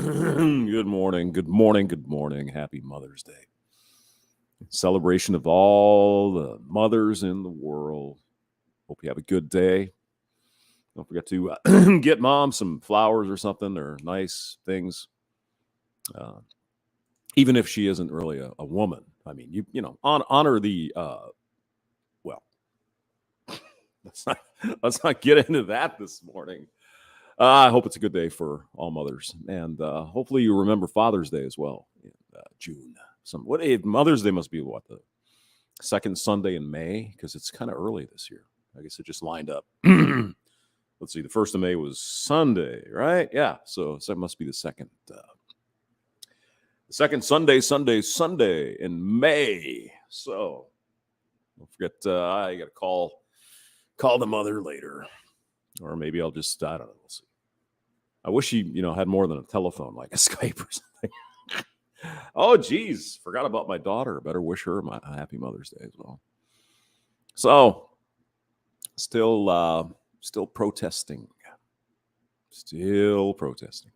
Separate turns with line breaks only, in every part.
Good morning. Good morning. Good morning. Happy Mother's Day. Celebration of all the mothers in the world. Hope you have a good day. Don't forget to get mom some flowers or something or nice things. Uh, Even if she isn't really a woman. I mean, honor the well, let's not get into that this morning. I hope it's a good day for all mothers, and hopefully you remember Father's Day as well in June. Mother's Day must be what, the second Sunday in May, because it's kind of early this year. I guess it just lined up. Let's see, the 1st of May was Sunday, right? Yeah, so that must be the second Sunday in May. So don't forget, I got to call the mother later, or maybe I'll just, I don't know. We'll see. I wish she, had more than a telephone, like a Skype or something. Oh, geez, forgot about my daughter. Better wish her a happy Mother's Day as well. So, still protesting. Still protesting.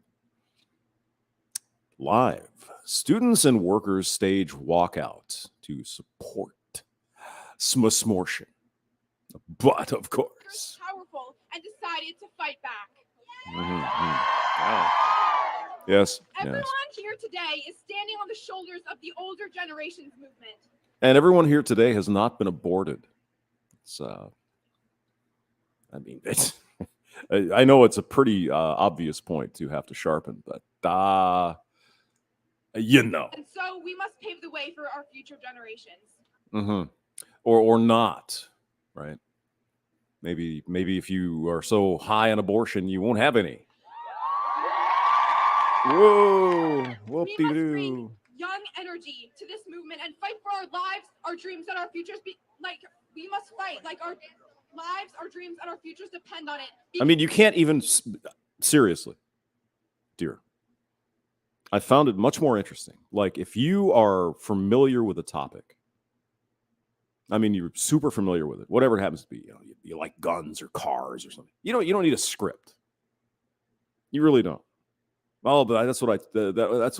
Live. Students and workers stage walkout to support Smortion. But, of course.
Powerful and decided to fight back.
Wow. Yes.
Everyone here today is standing on the shoulders of the older generations movement.
And everyone here today has not been aborted. I know it's a pretty obvious point to have to sharpen, but
And so we must pave the way for our future generations.
Or not, right? Maybe if you are so high on abortion, you won't have any. Whoa!
We must bring young energy to this movement and fight for our lives, our dreams, and our futures. We must fight like our lives, our dreams, and our futures depend on it.
I mean, you can't even seriously, dear. I found it much more interesting. Like, if you are familiar with a topic, I mean, you're super familiar with it, whatever it happens to be. You like guns or cars or something. You don't need a script. You really don't. Oh, but that's what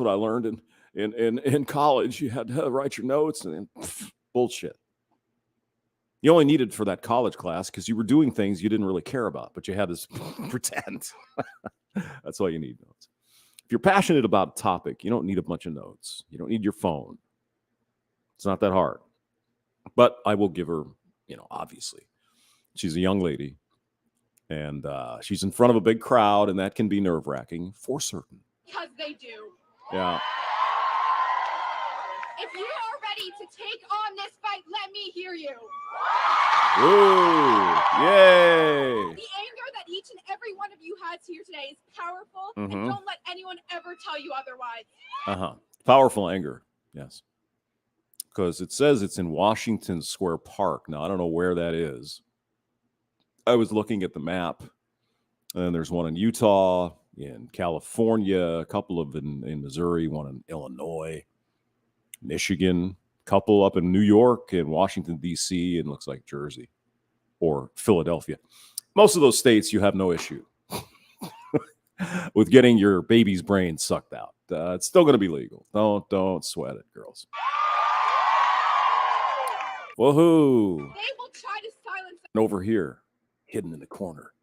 I learned in college. You had to write your notes and bullshit. You only needed for that college class because you were doing things you didn't really care about, but you had to pretend. That's why you need notes. If you're passionate about a topic, you don't need a bunch of notes. You don't need your phone. It's not that hard. But I will give her, obviously, she's a young lady, and she's in front of a big crowd, and that can be nerve-wracking for certain.
Because they do.
Yeah.
If you are ready to take on this fight, let me hear you.
Ooh, yay.
The anger that each and every one of you has here today is powerful, and don't let anyone ever tell you otherwise.
Powerful anger, yes. Because it says it's in Washington Square Park. Now, I don't know where that is. I was looking at the map, and there's one in Utah, in California, a couple of in Missouri, one in Illinois, Michigan, a couple up in New York, and Washington, D.C., and looks like Jersey or Philadelphia. Most of those states, you have no issue with getting your baby's brain sucked out. It's still going to be legal. Don't sweat it, girls. Woohoo!
They will try to silence us.
And over here, hidden in the corner,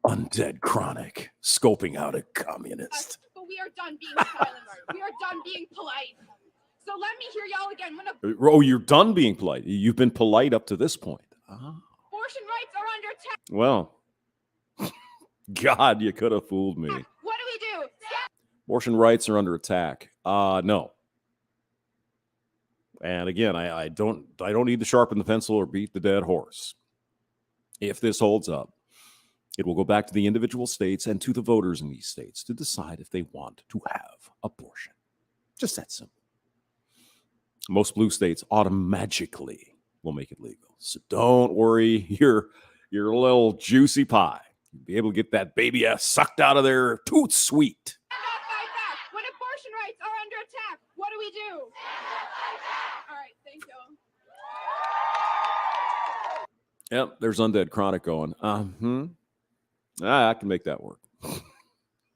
Undead Chronic, scoping out a communist.
But we are done being silent. We are done being polite. So let me hear y'all again.
Oh, you're done being polite. You've been polite up to this point.
Abortion rights are under attack.
Well, God, you could have fooled me.
What do we do?
Abortion rights are under attack. No. And again, I don't need to sharpen the pencil or beat the dead horse. If this holds up, it will go back to the individual states and to the voters in these states to decide if they want to have abortion. Just that simple. Most blue states automatically will make it legal. So don't worry, your little juicy pie. You'll be able to get that baby ass sucked out of there too sweet.
Fight back. When abortion rights are under attack, what do we do? All right, thank you.
Yep, there's Undead Chronic going. I can make that work.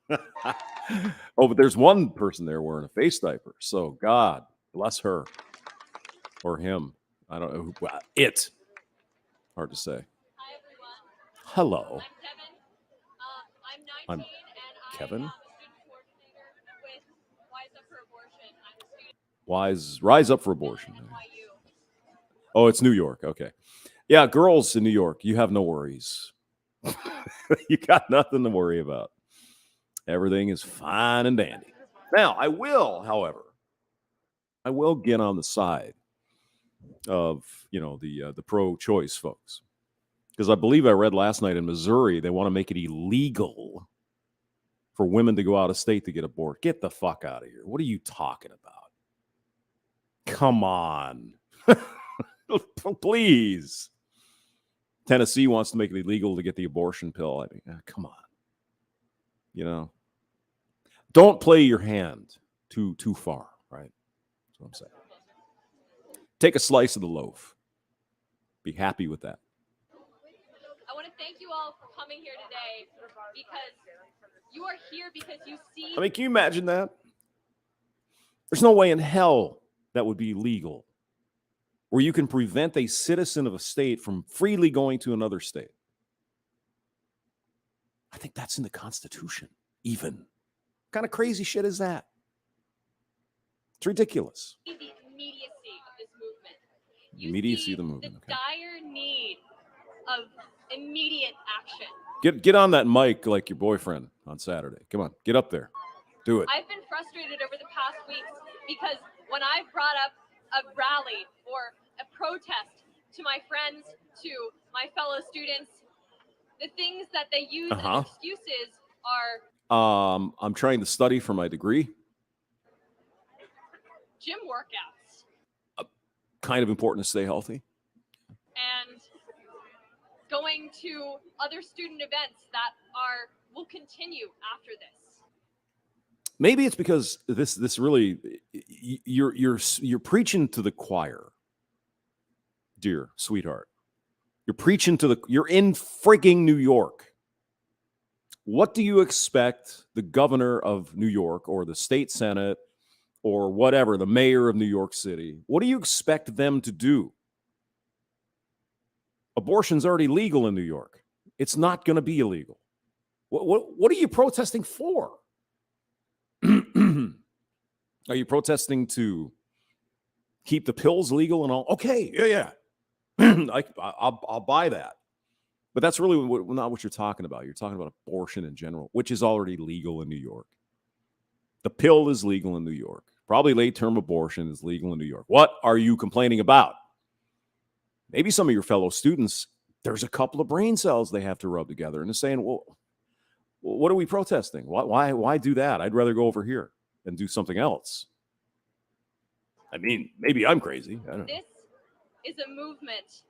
Oh, but there's one person there wearing a face diaper. So God bless her or him. I don't know. It. Hard to say.
Hi, everyone.
Hello.
I'm Kevin. I'm 19,
I'm
and
Kevin.
I am a student coordinator with Wise Up for Abortion. I'm a student
Rise Up for Abortion.
at NYU.
Oh, it's New York. Okay. Yeah, girls in New York, you have no worries. You got nothing to worry about. Everything is fine and dandy. Now, I will, however, get on the side of the pro-choice folks, because I believe I read last night in Missouri they want to make it illegal for women to go out of state to get aborted. Get the fuck out of here! What are you talking about? Come on, please. Tennessee wants to make it illegal to get the abortion pill. I mean, come on. Don't play your hand too far, right? That's what I'm saying. Take a slice of the loaf. Be happy with that.
I want to thank you all for coming here today because you are here because you see.
I mean, can you imagine that? There's no way in hell that would be legal, where you can prevent a citizen of a state from freely going to another state. I think that's in the Constitution, even. What kind of crazy shit is that? It's ridiculous.
The immediacy of this movement.
Immediacy of the movement.
The dire need of immediate action.
Get on that mic like your boyfriend on Saturday. Come on, get up there. Do it.
I've been frustrated over the past weeks because when I've brought up a rally or a protest to my friends, to my fellow students, the things that they use as excuses are
I'm trying to study for my degree.
Gym workouts.
Kind of important to stay healthy.
And going to other student events that will continue after this.
Maybe it's because this really you're preaching to the choir, dear sweetheart. You're in freaking New York. What do you expect the governor of New York or the state senate or whatever, the mayor of New York City, what do you expect them to do? Abortion's already legal in New York. It's not going to be illegal. What are you protesting for? Are you protesting to keep the pills legal and all? Okay, yeah. I'll buy that. But that's really not what you're talking about. You're talking about abortion in general, which is already legal in New York. The pill is legal in New York. Probably late-term abortion is legal in New York. What are you complaining about? Maybe some of your fellow students, there's a couple of brain cells they have to rub together, and they're saying, well, what are we protesting? Why do that? I'd rather go over here and do something else. I mean, maybe I'm crazy. I don't know.
This is a movement.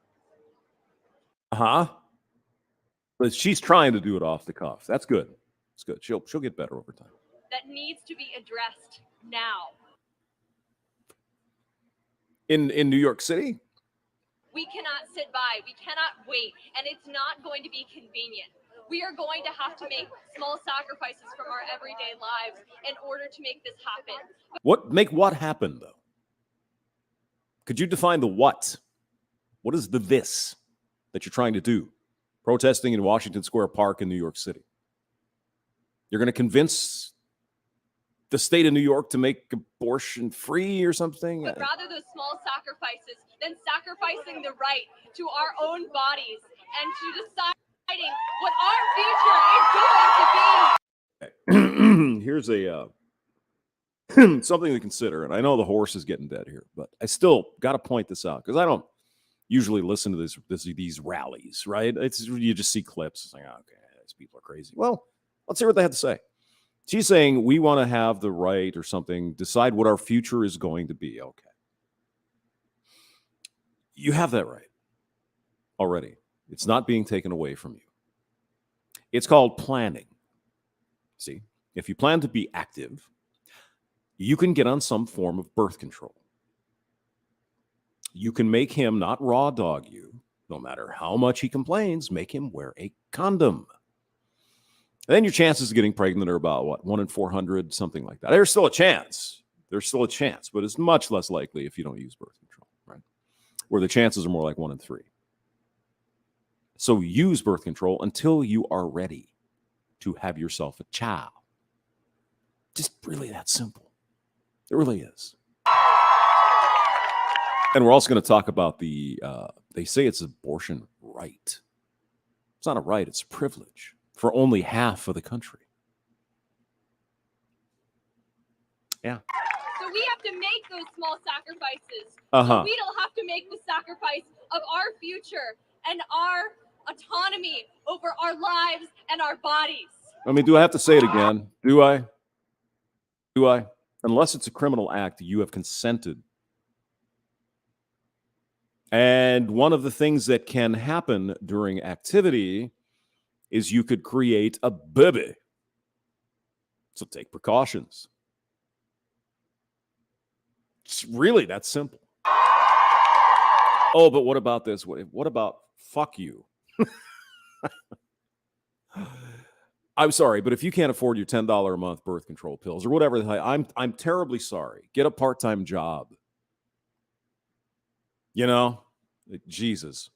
But she's trying to do it off the cuff. That's good. It's good. She'll get better over time.
That needs to be addressed now.
In New York City?
We cannot sit by. We cannot wait. And it's not going to be convenient. We are going to have to make small sacrifices from our everyday lives in order to make this happen.
Make what happen, though? Could you define the what? What is the this that you're trying to do? Protesting in Washington Square Park in New York City. You're going to convince the state of New York to make abortion free or something?
But rather those small sacrifices than sacrificing the right to our own bodies and to deciding what our future is going to be.
Here's a something to consider. And I know the horse is getting dead here, but I still got to point this out because I don't usually listen to these rallies, right? You just see clips. It's like, okay, these people are crazy. Well, let's hear what they have to say. She's saying we want to have the right or something, decide what our future is going to be. Okay. You have that right already. It's not being taken away from you. It's called planning. See, if you plan to be active, you can get on some form of birth control. You can make him not raw dog you, no matter how much he complains, make him wear a condom. And then your chances of getting pregnant are about what, 1 in 400, something like that. There's still a chance. There's still a chance, but it's much less likely if you don't use birth control, right? Where the chances are more like 1 in 3. So use birth control until you are ready to have yourself a child. Just really that simple. It really is. And we're also going to talk about they say it's abortion right. It's not a right, it's a privilege for only half of the country. Yeah.
So we have to make those small sacrifices.
Uh-huh.
So we don't have to make the sacrifice of our future and our autonomy over our lives and our bodies.
I mean, do I have to say it again? Do I? Do I? Unless it's a criminal act, you have consented. And one of the things that can happen during activity is you could create a baby. So take precautions. It's really that simple. Oh, but what about this? What about fuck you? I'm sorry, but if you can't afford your $10 a month birth control pills or whatever, I'm terribly sorry. Get a part-time job. You know, Jesus.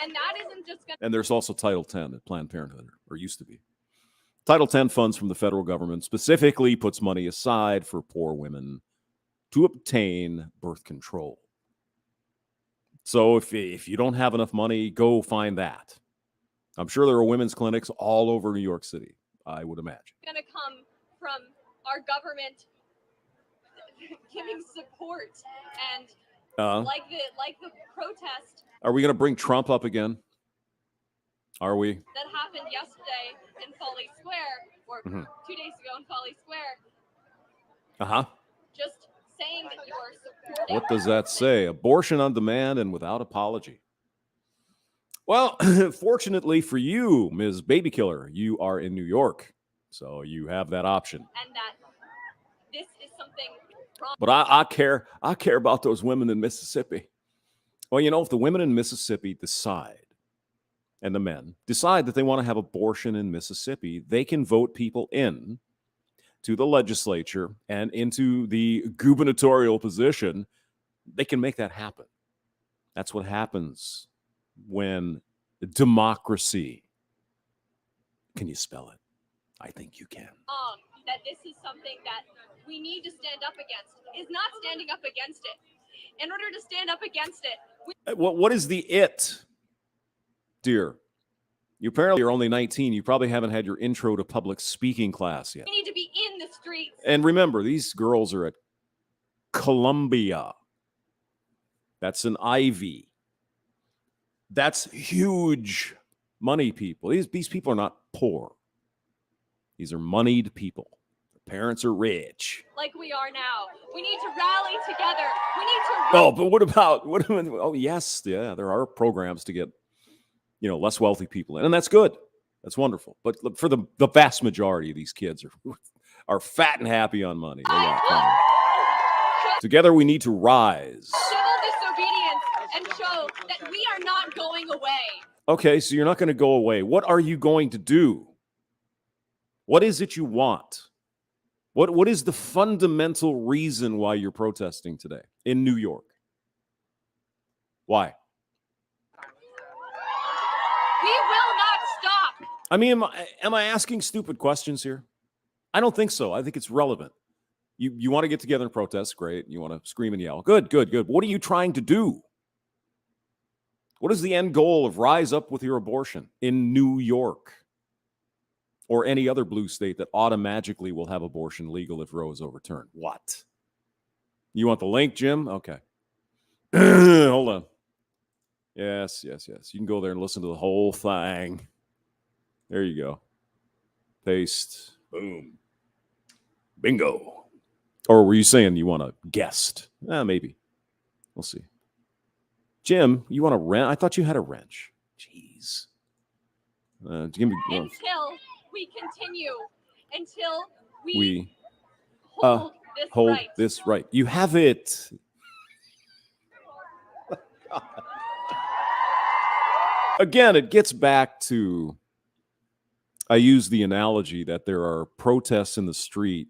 And that isn't just going to...
And there's also Title 10 at Planned Parenthood, or used to be. Title 10 funds from the federal government specifically puts money aside for poor women to obtain birth control. So if you don't have enough money, go find that. I'm sure there are women's clinics all over New York City, I would imagine.
Going to come from our government giving support and like the protest.
Are we going to bring Trump up again? Are we?
That happened yesterday in Folly Square, or 2 days ago in Folly Square.
Uh-huh.
Just saying that you are supporting.
What does that say? Abortion on demand and without apology. Well, fortunately for you, Ms. Baby Killer, you are in New York, so you have that option.
And that this is something wrong.
But I care about those women in Mississippi. Well, you know, if the women in Mississippi decide, and the men decide that they want to have abortion in Mississippi, they can vote people in to the legislature and into the gubernatorial position. They can make that happen. That's what happens when democracy. Can you spell it? I think you can.
That this is something that we need to stand up against. Is not standing up against it. In order to stand up against it,
what is the it, dear? You apparently are only 19. You probably haven't had your intro to public speaking class yet.
we need to be in the streets.
And remember, these girls are at Columbia. That's an Ivy. That's huge money, people. These people are not poor. These are moneyed people. Their parents are rich.
Like we are now. We need to rally together. We need to...
Oh, but what about... Oh, yes. Yeah, there are programs to get, less wealthy people in. And that's good. That's wonderful. But for the vast majority of these kids are fat and happy on money. Together, we need to rise.
Civil disobedience and show that we are not going away.
Okay, so you're not going to go away. What are you going to do? What is it you want? What is the fundamental reason why you're protesting today in New York? Why?
We will not stop.
I mean, am I asking stupid questions here? I don't think so. I think it's relevant. You want to get together and protest, great. You want to scream and yell. Good. What are you trying to do? What is the end goal of Rise Up with Your Abortion in New York or any other blue state that automatically will have abortion legal if Roe is overturned? What? You want the link, Jim? Okay. Hold on. Yes. You can go there and listen to the whole thing. There you go. Paste. Boom. Bingo. Or were you saying you want a guest? Maybe. We'll see. Jim, you want a wrench? I thought you had a wrench. Jeez. Give me,
until we continue, until
we
hold
this right. You have it. Again, it gets back to I use the analogy that there are protests in the street,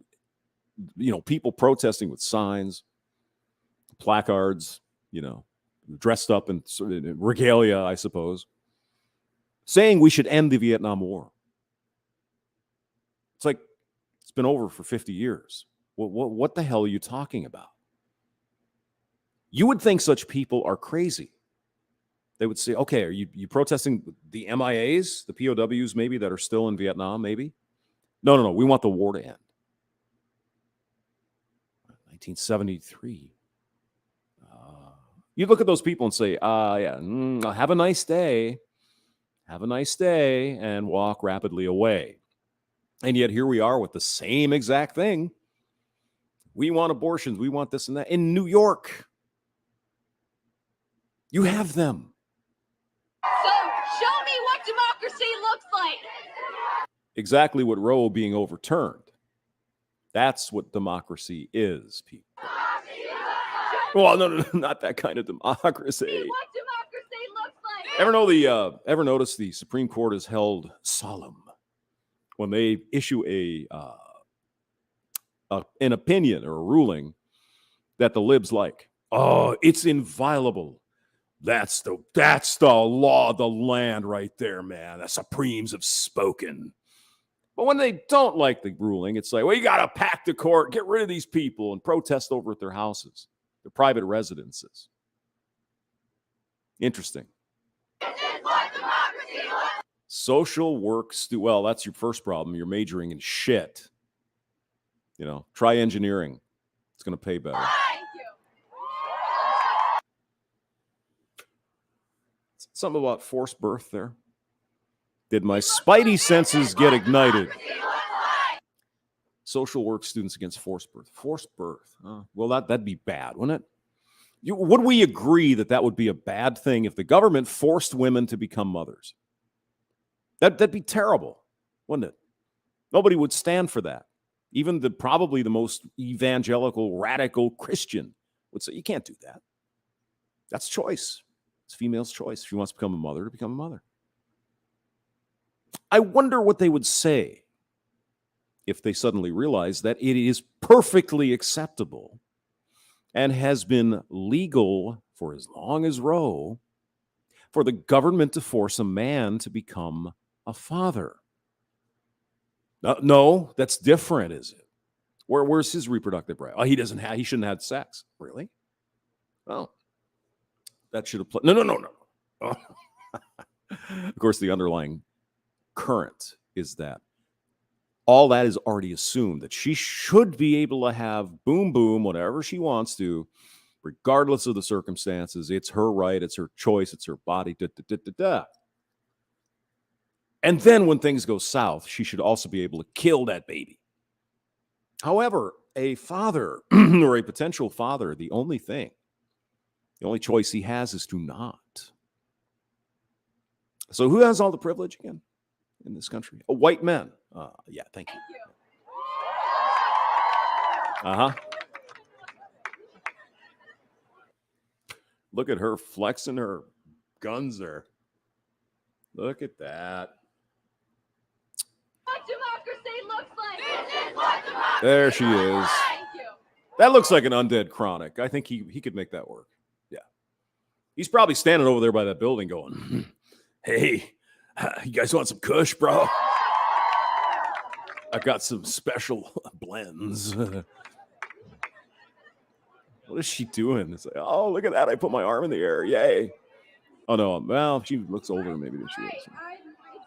people protesting with signs, placards, dressed up in sort of regalia, I suppose, saying we should end the Vietnam War. It's like, it's been over for 50 years. What the hell are you talking about? You would think such people are crazy. They would say, okay, are you protesting the MIAs, the POWs maybe that are still in Vietnam, maybe? No, we want the war to end. 1973. You look at those people and say, have a nice day. Have a nice day, and walk rapidly away. And yet here we are with the same exact thing. We want abortions. We want this and that. In New York, you have them.
So show me what democracy looks like.
Exactly what Roe being overturned. That's what democracy is, people. Well, no, not that kind of democracy.
See what democracy looks like.
Ever notice the Supreme Court is held solemn when they issue an opinion or a ruling that the libs like? Oh, it's inviolable. That's the law of the land right there, man. The Supremes have spoken. But when they don't like the ruling, it's like, well, you got to pack the court, get rid of these people, and protest over at their houses, their private residences. Interesting. Social work, well, that's your first problem. You're majoring in shit. Try engineering. It's going to pay better.
Thank you.
Something about forced birth there. Did my spidey senses get ignited? Social work students against forced birth. Forced birth. Well, that'd be bad, wouldn't it? Would we agree that would be a bad thing if the government forced women to become mothers? That'd be terrible, wouldn't it? Nobody would stand for that. Even probably the most evangelical, radical Christian would say, you can't do that. That's choice. It's female's choice. If she wants to become a mother, to become a mother. I wonder what they would say if they suddenly realize that it is perfectly acceptable and has been legal for as long as Roe for the government to force a man to become a father. No, that's different, is it? Where's his reproductive right? Oh, he shouldn't have had sex. Really? Well, that should apply. No. Oh. Of course, the underlying current is that all that is already assumed, that she should be able to have boom, whatever she wants to, regardless of the circumstances. It's her right. It's her choice. It's her body. And then when things go south, she should also be able to kill that baby. However, a father or a potential father, the only choice he has is to not. So who has all the privilege again in this country? White men. Yeah, thank you. Look at her flexing her guns there. Look at that.
What democracy looks like. This is what democracy
There she is.
Thank you.
That looks like an undead chronic. I think he could make that work. Yeah. He's probably standing over there by that building going, hey, you guys want some Kush, bro? I got some special blends. What is she doing? It's like, oh, look at that. I put my arm in the air. Yay. Oh, no. Well, she looks older maybe than she is.
It's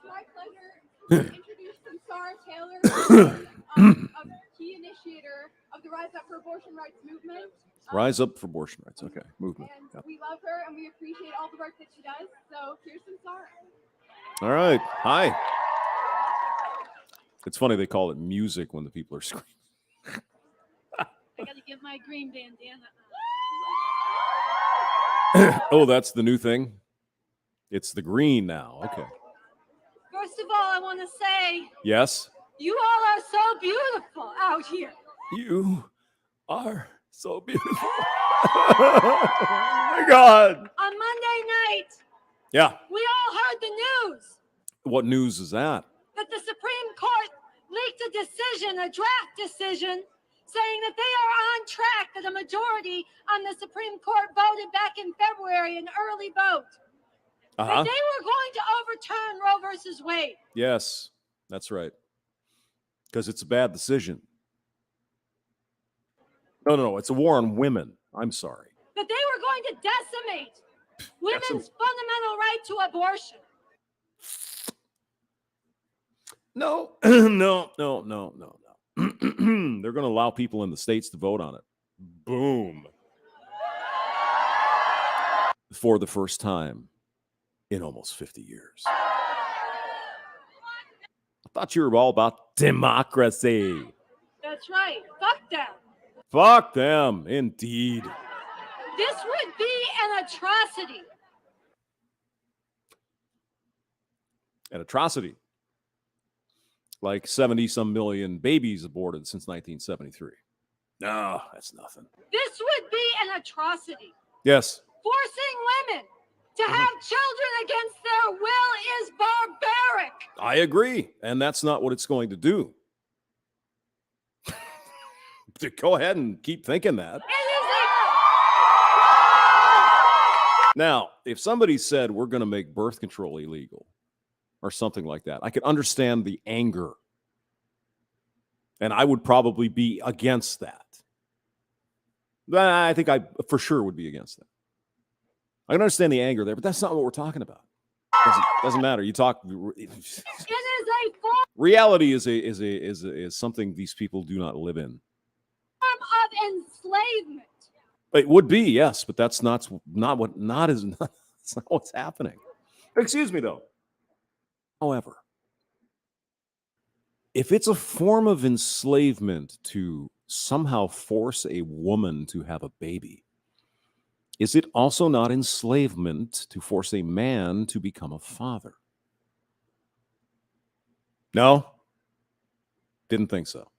my pleasure to introduce Sarah Taylor, a key initiator of the Rise Up for Abortion Rights movement.
Rise Up for Abortion Rights. Okay. Movement.
And
Yep.
we love her and we appreciate all the work that she does. So here's some Sarah.
All right. Hi. It's funny they call it music when the people are screaming.
I got to get my green bandana.
Oh, that's the new thing? It's the green now. Okay.
First of all, I want to say
Yes?
you all are so beautiful out here.
You are so beautiful. Oh, my God.
On Monday night,
Yeah.
we all heard the news
What news is that?
that the Supreme Court leaked a decision, a draft decision, saying that they are on track, that a majority on the Supreme Court voted back in February, an early vote, that they were going to overturn Roe versus Wade.
Yes, that's right. Because it's a bad decision. No, it's a war on women. I'm sorry.
That they were going to decimate women's fundamental right to abortion.
No. They're going to allow people in the states to vote on it. Boom. For the first time in almost 50 years. I thought you were all about democracy.
That's right. Fuck them.
Fuck them, indeed.
This would be an atrocity.
An atrocity. Like 70-some million babies aborted since 1973. No, that's nothing.
This would be an atrocity.
Yes.
Forcing women to have children against their will is barbaric.
I agree. And that's not what it's going to do. Go ahead and keep thinking that. Now, if somebody said we're going to make birth control illegal or something like that, I could understand the anger. And I would probably be against that. I think I for sure would be against that. I can understand the anger there, but that's not what we're talking about. Doesn't matter. You talk.
It is a form
Reality is something these people do not live in.
of enslavement.
It would be, yes, but that's not that's not what's happening. Excuse me, though. However, if it's a form of enslavement to somehow force a woman to have a baby, is it also not enslavement to force a man to become a father? No? Didn't think so.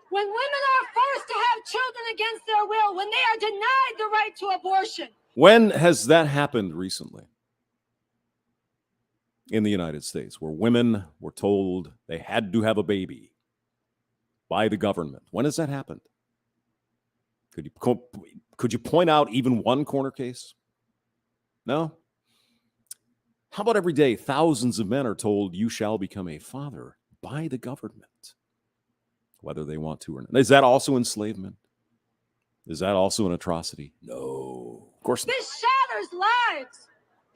When women are forced to have children against their will, when they are denied the right to abortion.
When has that happened recently? In the United States, where women were told they had to have a baby by the government. When has that happened? Could you point out even one corner case? No? How about every day thousands of men are told you shall become a father by the government, whether they want to or not? Is that also enslavement? Is that also an atrocity? No, of course not.
This shatters lives.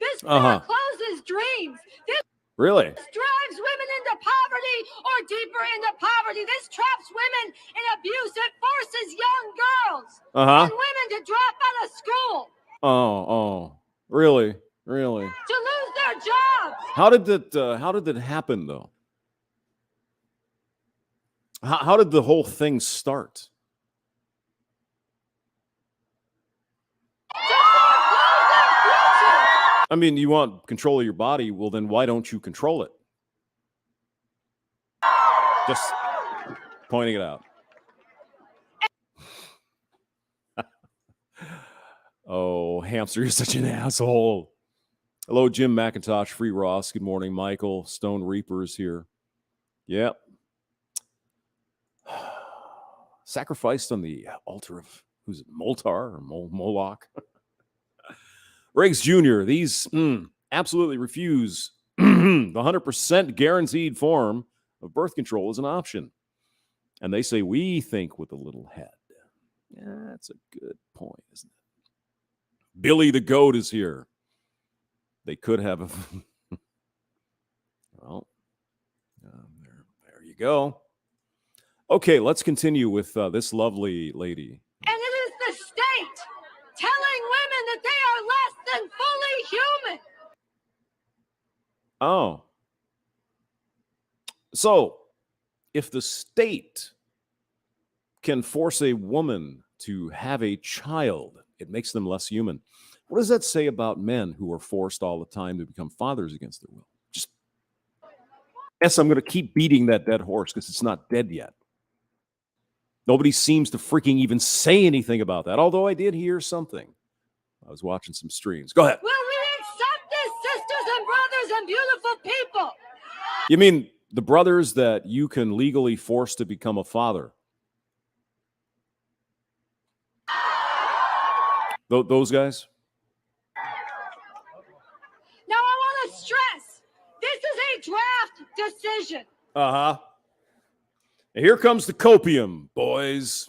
This forecloses dreams. This
really
drives women into poverty or deeper into poverty. This traps women in abuse. It forces young girls and women to drop out of school.
Oh, really?
To lose their jobs.
How did that happen, though? How did the whole thing start? I mean, you want control of your body, well, then why don't you control it? Just pointing it out. Oh, hamster, you're such an asshole. Hello, Jim McIntosh, Free Ross. Good morning, Michael. Stone Reaper is here. Yep. Sacrificed on the altar of, who's it, Moltar or Moloch? Riggs Jr., these absolutely refuse the 100% guaranteed form of birth control as an option. And they say, we think with a little head. Yeah, that's a good point, isn't it? Billy the Goat is here. They could have well, there you go. Okay, let's continue with this lovely lady.
And it is the state telling women that they are less than fully human.
Oh. So, if the state can force a woman to have a child, it makes them less human. What does that say about men who are forced all the time to become fathers against their will? Yes, I'm going to keep beating that dead horse because it's not dead yet. Nobody seems to freaking even say anything about that, although I did hear something. I was watching some streams. Go ahead.
Will we accept this, sisters and brothers and beautiful people?
You mean The brothers that you can legally force to become a father. Those guys?
Now, I want to stress, this is a draft decision.
Uh-huh. And here comes the copium, boys.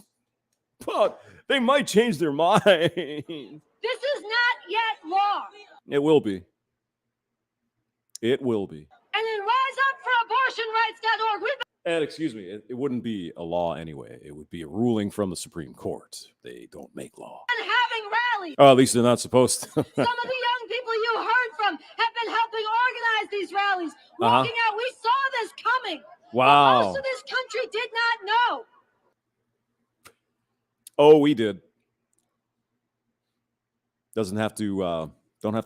But they might change their mind.
This is not yet law.
It will be. It will be.
And in RiseUpForAbortionRights.org, we've
And excuse me, it wouldn't be a law anyway. It would be a ruling from the Supreme Court. They don't make law.
been having rallies.
Oh, at least they're not supposed to.
Some of the young people you heard from have been helping organize these rallies. Walking out, we saw this coming.
Wow.
But most of this country did not know.
Oh, we did. Don't have to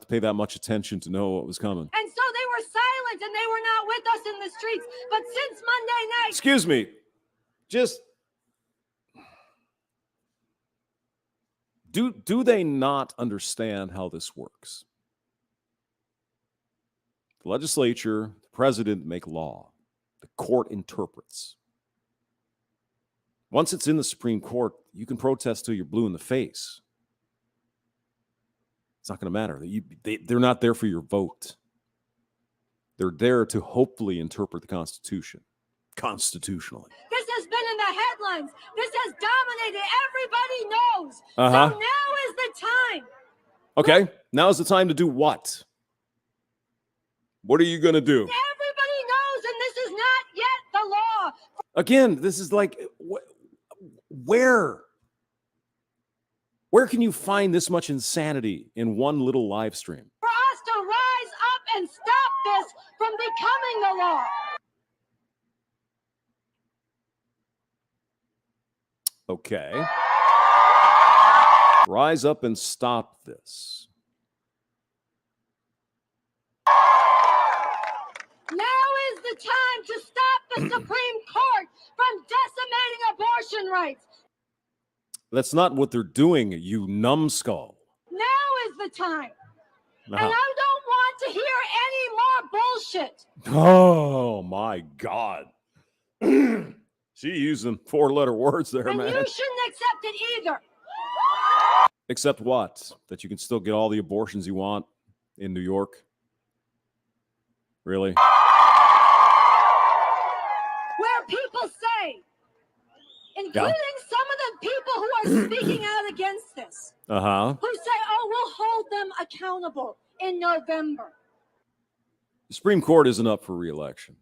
pay that much attention to know what was coming.
And so they were silent and they were not with us in the streets. But since Monday night,
Excuse me. Just do they not understand how this works? The legislature, the president make law. The court interprets. Once it's in the Supreme Court, you can protest till you're blue in the face. It's not going to matter. They're not there for your vote. They're there to hopefully interpret the Constitution constitutionally.
this has been in the headlines. This has dominated. Everybody knows.
Uh-huh.
So now is the time.
Okay, now's the time to do what? What are you going to do?
Everybody knows, and this is not yet the law.
Again, this is like, where can you find this much insanity in one little live stream?
For us to rise up and stop this from becoming the law.
Okay. Rise up and stop this.
Now is the time to stop the Supreme Court from decimating abortion rights.
That's not what they're doing, you numbskull.
Now is the time. And
Uh-huh.
I don't want to hear any more bullshit.
Oh my God. She used some 4-letter words there,
And
man.
you shouldn't accept it either.
Except what? That you can still get all the abortions you want in New York? Really?
Where people say, including some of the people who are speaking out against this,
Uh-huh.
who say, oh, we'll hold them accountable in November
The Supreme Court isn't up for re-election.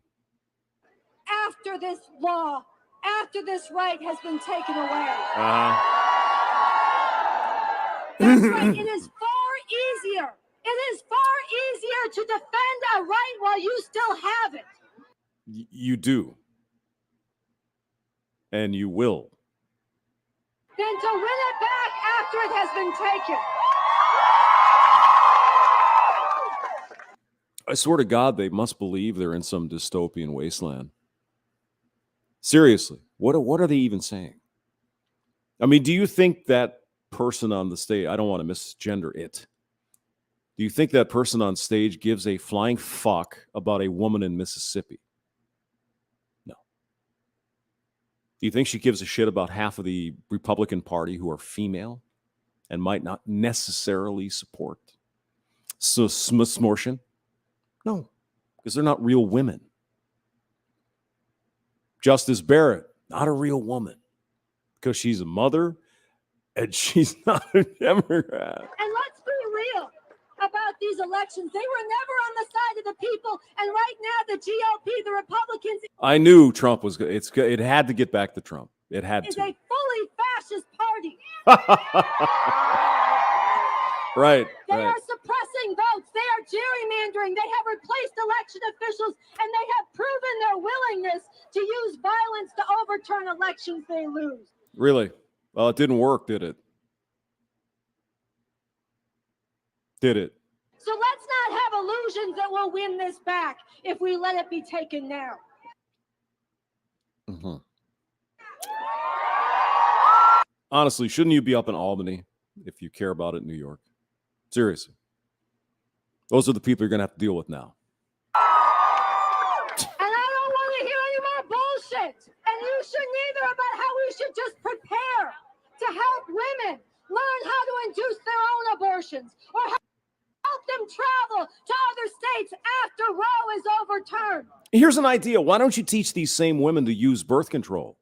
after this law, after this right has been taken away.
Uh-huh.
That's right. It is far easier. It is far easier to defend a right while you still have it.
You do. And you will.
Than to win it back after it has been taken.
I swear to God, they must believe they're in some dystopian wasteland. Seriously, what are they even saying? I mean, do you think that person on the stage, I don't want to misgender it, do you think that person on stage gives a flying fuck about a woman in Mississippi? No. Do you think she gives a shit about half of the Republican Party who are female and might not necessarily support smortion? No, because they're not real women. Justice Barrett, not a real woman, because she's a mother and she's not a Democrat.
And let's be real about these elections. They were never on the side of the people. And right now, the GOP, the Republicans,
I knew Trump was good. It had to get back to Trump. It had
is
to.
a fully fascist party.
Right.
They
Right.
are suppressing votes. They are gerrymandering. They have replaced election officials, and they have proven their willingness to use violence to overturn elections they lose.
Really? Well, it didn't work, did it? Did it?
So let's not have illusions that we'll win this back if we let it be taken now.
Mm-hmm. Honestly, shouldn't you be up in Albany if you care about it in New York? Seriously. Those are the people you're going to have to deal with now.
And I don't want to help women learn how to induce their own abortions or help them travel to other states after Roe is overturned.
Here's an idea. Why don't you teach these same women to use birth control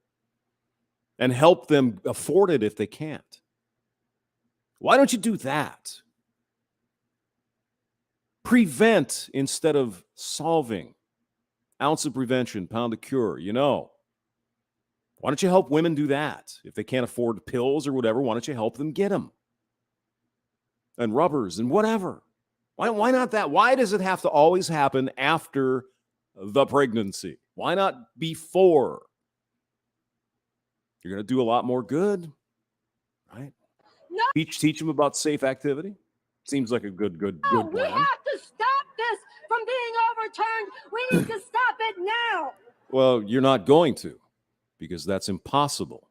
and help them afford it if they can't? Why don't you do that? Prevent instead of solving. Ounce of prevention, pound of cure, you know. Why don't you help women do that? If they can't afford pills or whatever, why don't you help them get them? And rubbers and whatever. Why not that? Why does it have to always happen after the pregnancy? Why not before? You're going to do a lot more good, right?
No.
Teach them about safe activity. Seems like a good
We
plan.
have to stop this from being overturned. We need to stop it now.
Well, you're not going to, because that's impossible.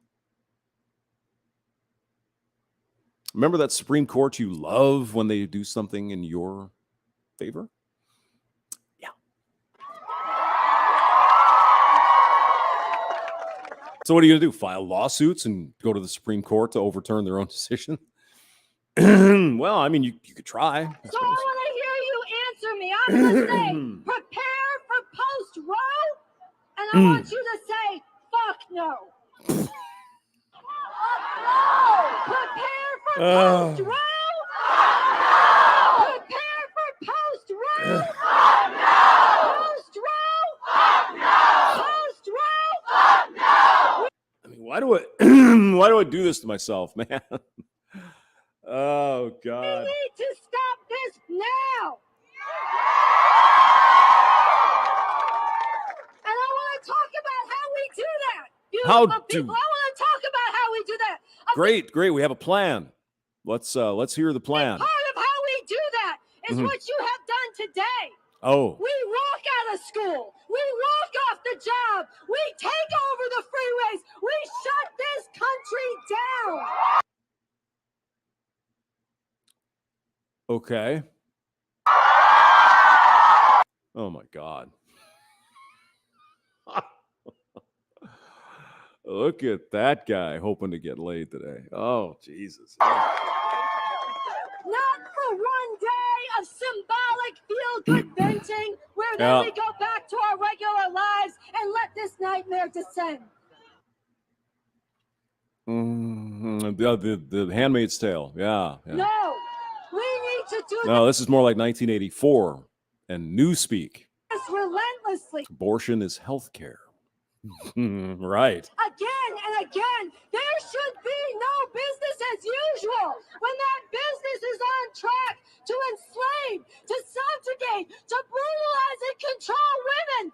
Remember that Supreme Court you love when they do something in your favor? Yeah. So what are you going to do? File lawsuits and go to the Supreme Court to overturn their own decision? Well, I mean, you could try.
So I want to hear you answer me. I'm going to say, prepare for post-Roe, and I want you to say, fuck no. Prepare for post-Roe. Prepare for post-Roe. Post-Roe. Post-Roe.
I mean, why do I do this to myself, man? Oh, God.
We need to stop this now. And I want to talk about how we do that. Beautiful people. I want to talk about how we do that.
Great. We have a plan. Let's hear the plan.
Part of how we do that is what you have done today.
Oh.
We walk out of school. We walk off the job. We take over the freeways. We shut this country down.
Okay. Oh, my God. Look at that guy hoping to get laid today. Oh, Jesus.
Not for one day of symbolic feel-good venting where then we go back to our regular lives and let this nightmare descend.
The Handmaid's Tale. Yeah.
No, we need to do
No, this is more like 1984 and Newspeak.
this relentlessly.
Abortion is health care. Right.
Again and again, there should be no business as usual when that business is on track to enslave, to subjugate, to brutalize and control women.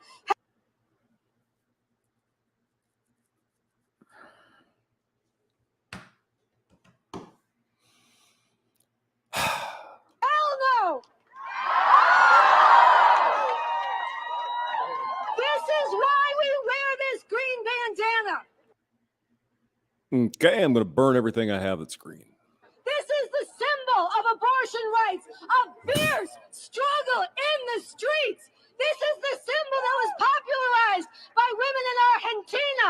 Hell no! This is why we wear this green bandana.
Okay, I'm going to burn everything I have that's green.
This is the symbol of abortion rights, of fierce struggle in the streets. This is the symbol that was popularized by women in Argentina.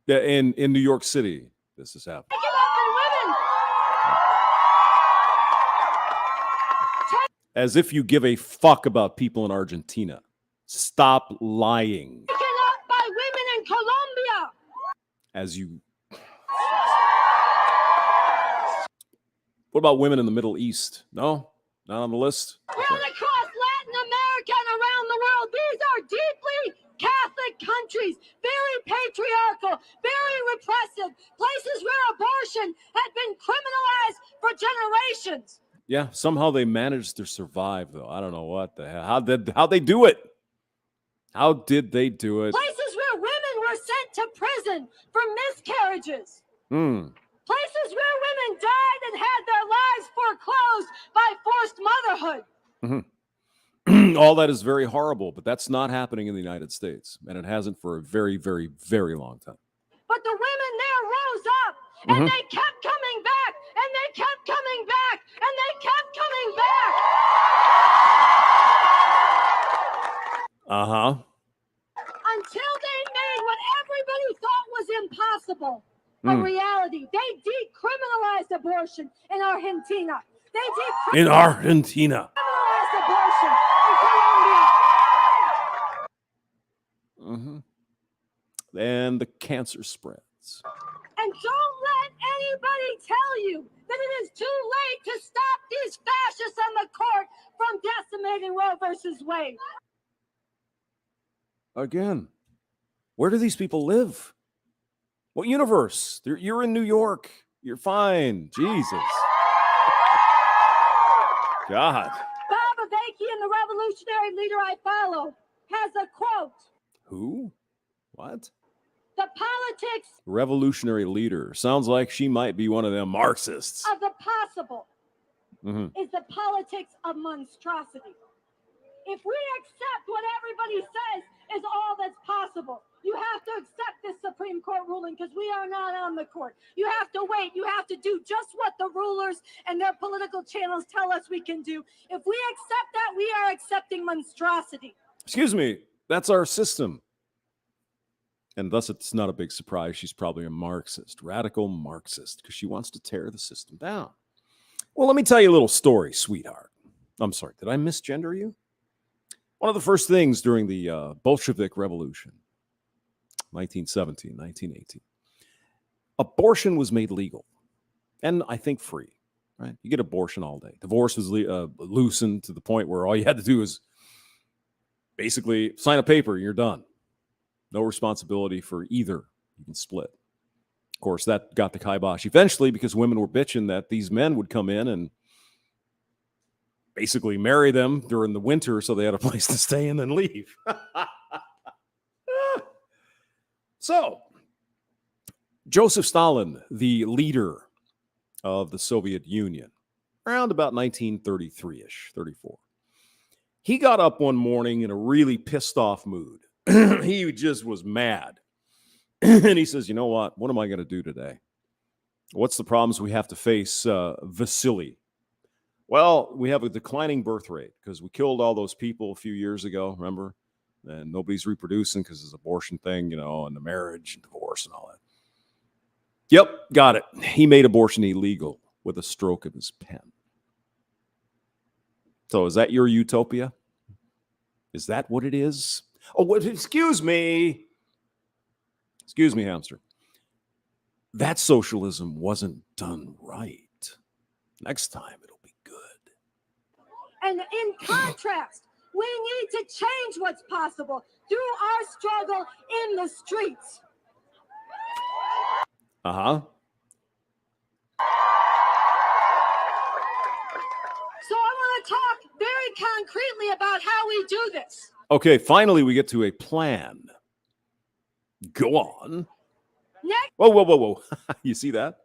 Yeah, in New York City, this is happening.
Take it up in women.
As if you give a fuck about people in Argentina. Stop lying.
Taken up by women in Colombia.
As you... What about women in the Middle East? No? Not on the list?
Right across Latin America and around the world, these are deeply Catholic countries, very patriarchal, very repressive, places where abortion had been criminalized for generations.
Yeah, somehow they managed to survive, though. I don't know what the hell. How'd they do it? How did they do it?
Places where women were sent to prison for miscarriages. Places where women died and had their lives foreclosed by forced motherhood.
All that is very horrible, but that's not happening in the United States, and it hasn't for a very, very, very long time.
But the women there rose up, and they kept coming back, and they kept coming back, and they kept coming back.
Uh-huh.
Until they made what everybody thought was impossible. a reality. They decriminalized abortion in Argentina. They
In Argentina.
decriminalized abortion in Colombia.
Mm-hmm. And the cancer spreads.
And don't let anybody tell you that it is too late to stop these fascists on the court from decimating Roe versus Wade.
Again, where do these people live? What universe? You're in New York. You're fine. Jesus. God.
Bob Avakian, the revolutionary leader I follow, has a quote.
Who? What?
The politics
Revolutionary leader. Sounds like she might be one of them Marxists.
of the possible
Mm-hmm.
is the politics of monstrosity. If we accept what everybody says is all that's possible, you have to accept this Supreme Court ruling because we are not on the court. You have to wait. You have to do just what the rulers and their political channels tell us we can do. If we accept that, we are accepting monstrosity.
Excuse me. That's our system. And thus, it's not a big surprise. She's probably a Marxist, radical Marxist, because she wants to tear the system down. Well, let me tell you a little story, sweetheart. I'm sorry, did I misgender you? One of the first things during the Bolshevik Revolution, 1917, 1918, abortion was made legal and I think free, right? You get abortion all day. Divorce was loosened to the point where all you had to do is basically sign a paper and you're done. No responsibility for either. You can split. Of course, that got the kibosh eventually because women were bitching that these men would come in and basically marry them during the winter so they had a place to stay and then leave. So, Joseph Stalin, the leader of the Soviet Union, around about 1933-ish, 34, he got up one morning in a really pissed off mood. He just was mad. And he says, you know what am I going to do today? What's the problems we have to face, Vasily? Well, we have a declining birth rate because we killed all those people a few years ago, remember? And nobody's reproducing because it's an abortion thing, and the marriage and divorce and all that. Yep, got it. He made abortion illegal with a stroke of his pen. So is that your utopia? Is that what it is? Oh, excuse me. Excuse me, hamster. That socialism wasn't done right. Next time it'll be good.
And in contrast, we need to change what's possible through our struggle in the streets.
Uh-huh.
So I want to talk very concretely about how we do this.
Okay, finally we get to a plan. Go on.
Next,
Whoa. You see that?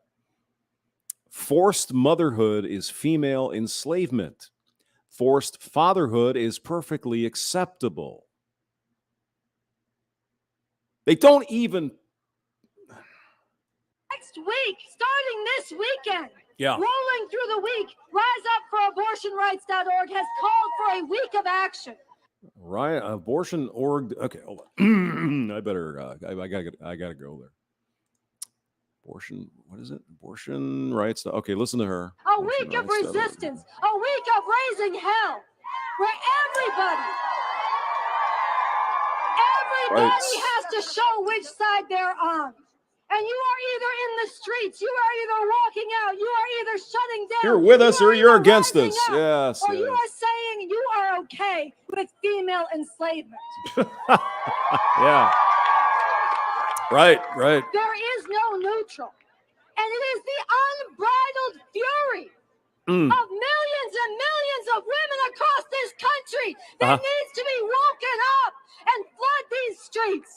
Forced motherhood is female enslavement. Forced fatherhood is perfectly acceptable. They don't even...
next week, starting this weekend,
Yeah.
rolling through the week, RiseUpForAbortionRights.org has called for a week of action.
Right, abortion.org. Okay, hold on. I better. I gotta go there. Abortion. What is it? Abortion rights. Okay, listen to her.
A
Abortion
week of
rights.
resistance, a week of raising hell, where everybody
Right.
has to show which side they're on. And you are either in the streets, you are either walking out, you are either shutting down.
You're with us
you
or
are
you're
either
against
rising
us.
up,
Yes.
Or you
yes.
are saying you are okay with female enslavement.
Yeah. Right.
There is no neutral. And it is the unbridled fury of millions and millions of women across this country that needs to be woken up and flood these streets.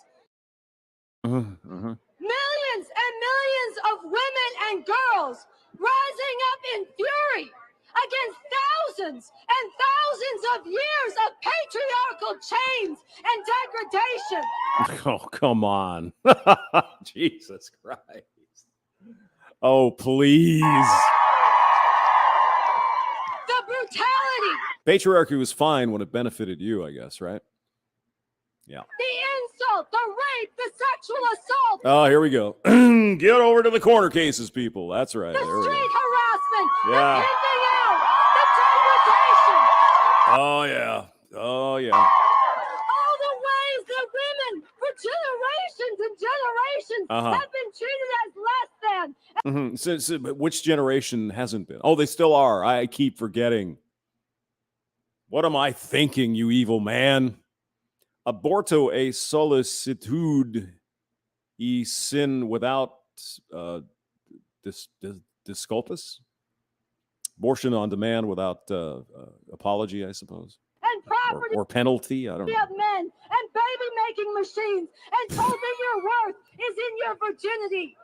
Millions and millions of women and girls rising up in fury against thousands and thousands of years of patriarchal chains and degradation.
Oh, come on. Jesus Christ. Oh, please.
The brutality.
Patriarchy was fine when it benefited you, I guess, right? Yeah.
The assault, the rape, the sexual assault,
Oh, here we go. Get over to the corner cases, people. That's right.
the
There we
street
go.
harassment,
Yeah.
the picking out, the degradation.
Oh, yeah. Oh, yeah.
All the ways that women for generations and generations have been treated as less than.
But which generation hasn't been? Oh, they still are. I keep forgetting. What am I thinking, you evil man? Aborto a solicitude y sin without disculpus? Abortion on demand without apology, I suppose.
And property
Or penalty, I don't know.
of men and baby-making machines, and told that your worth is in your virginity,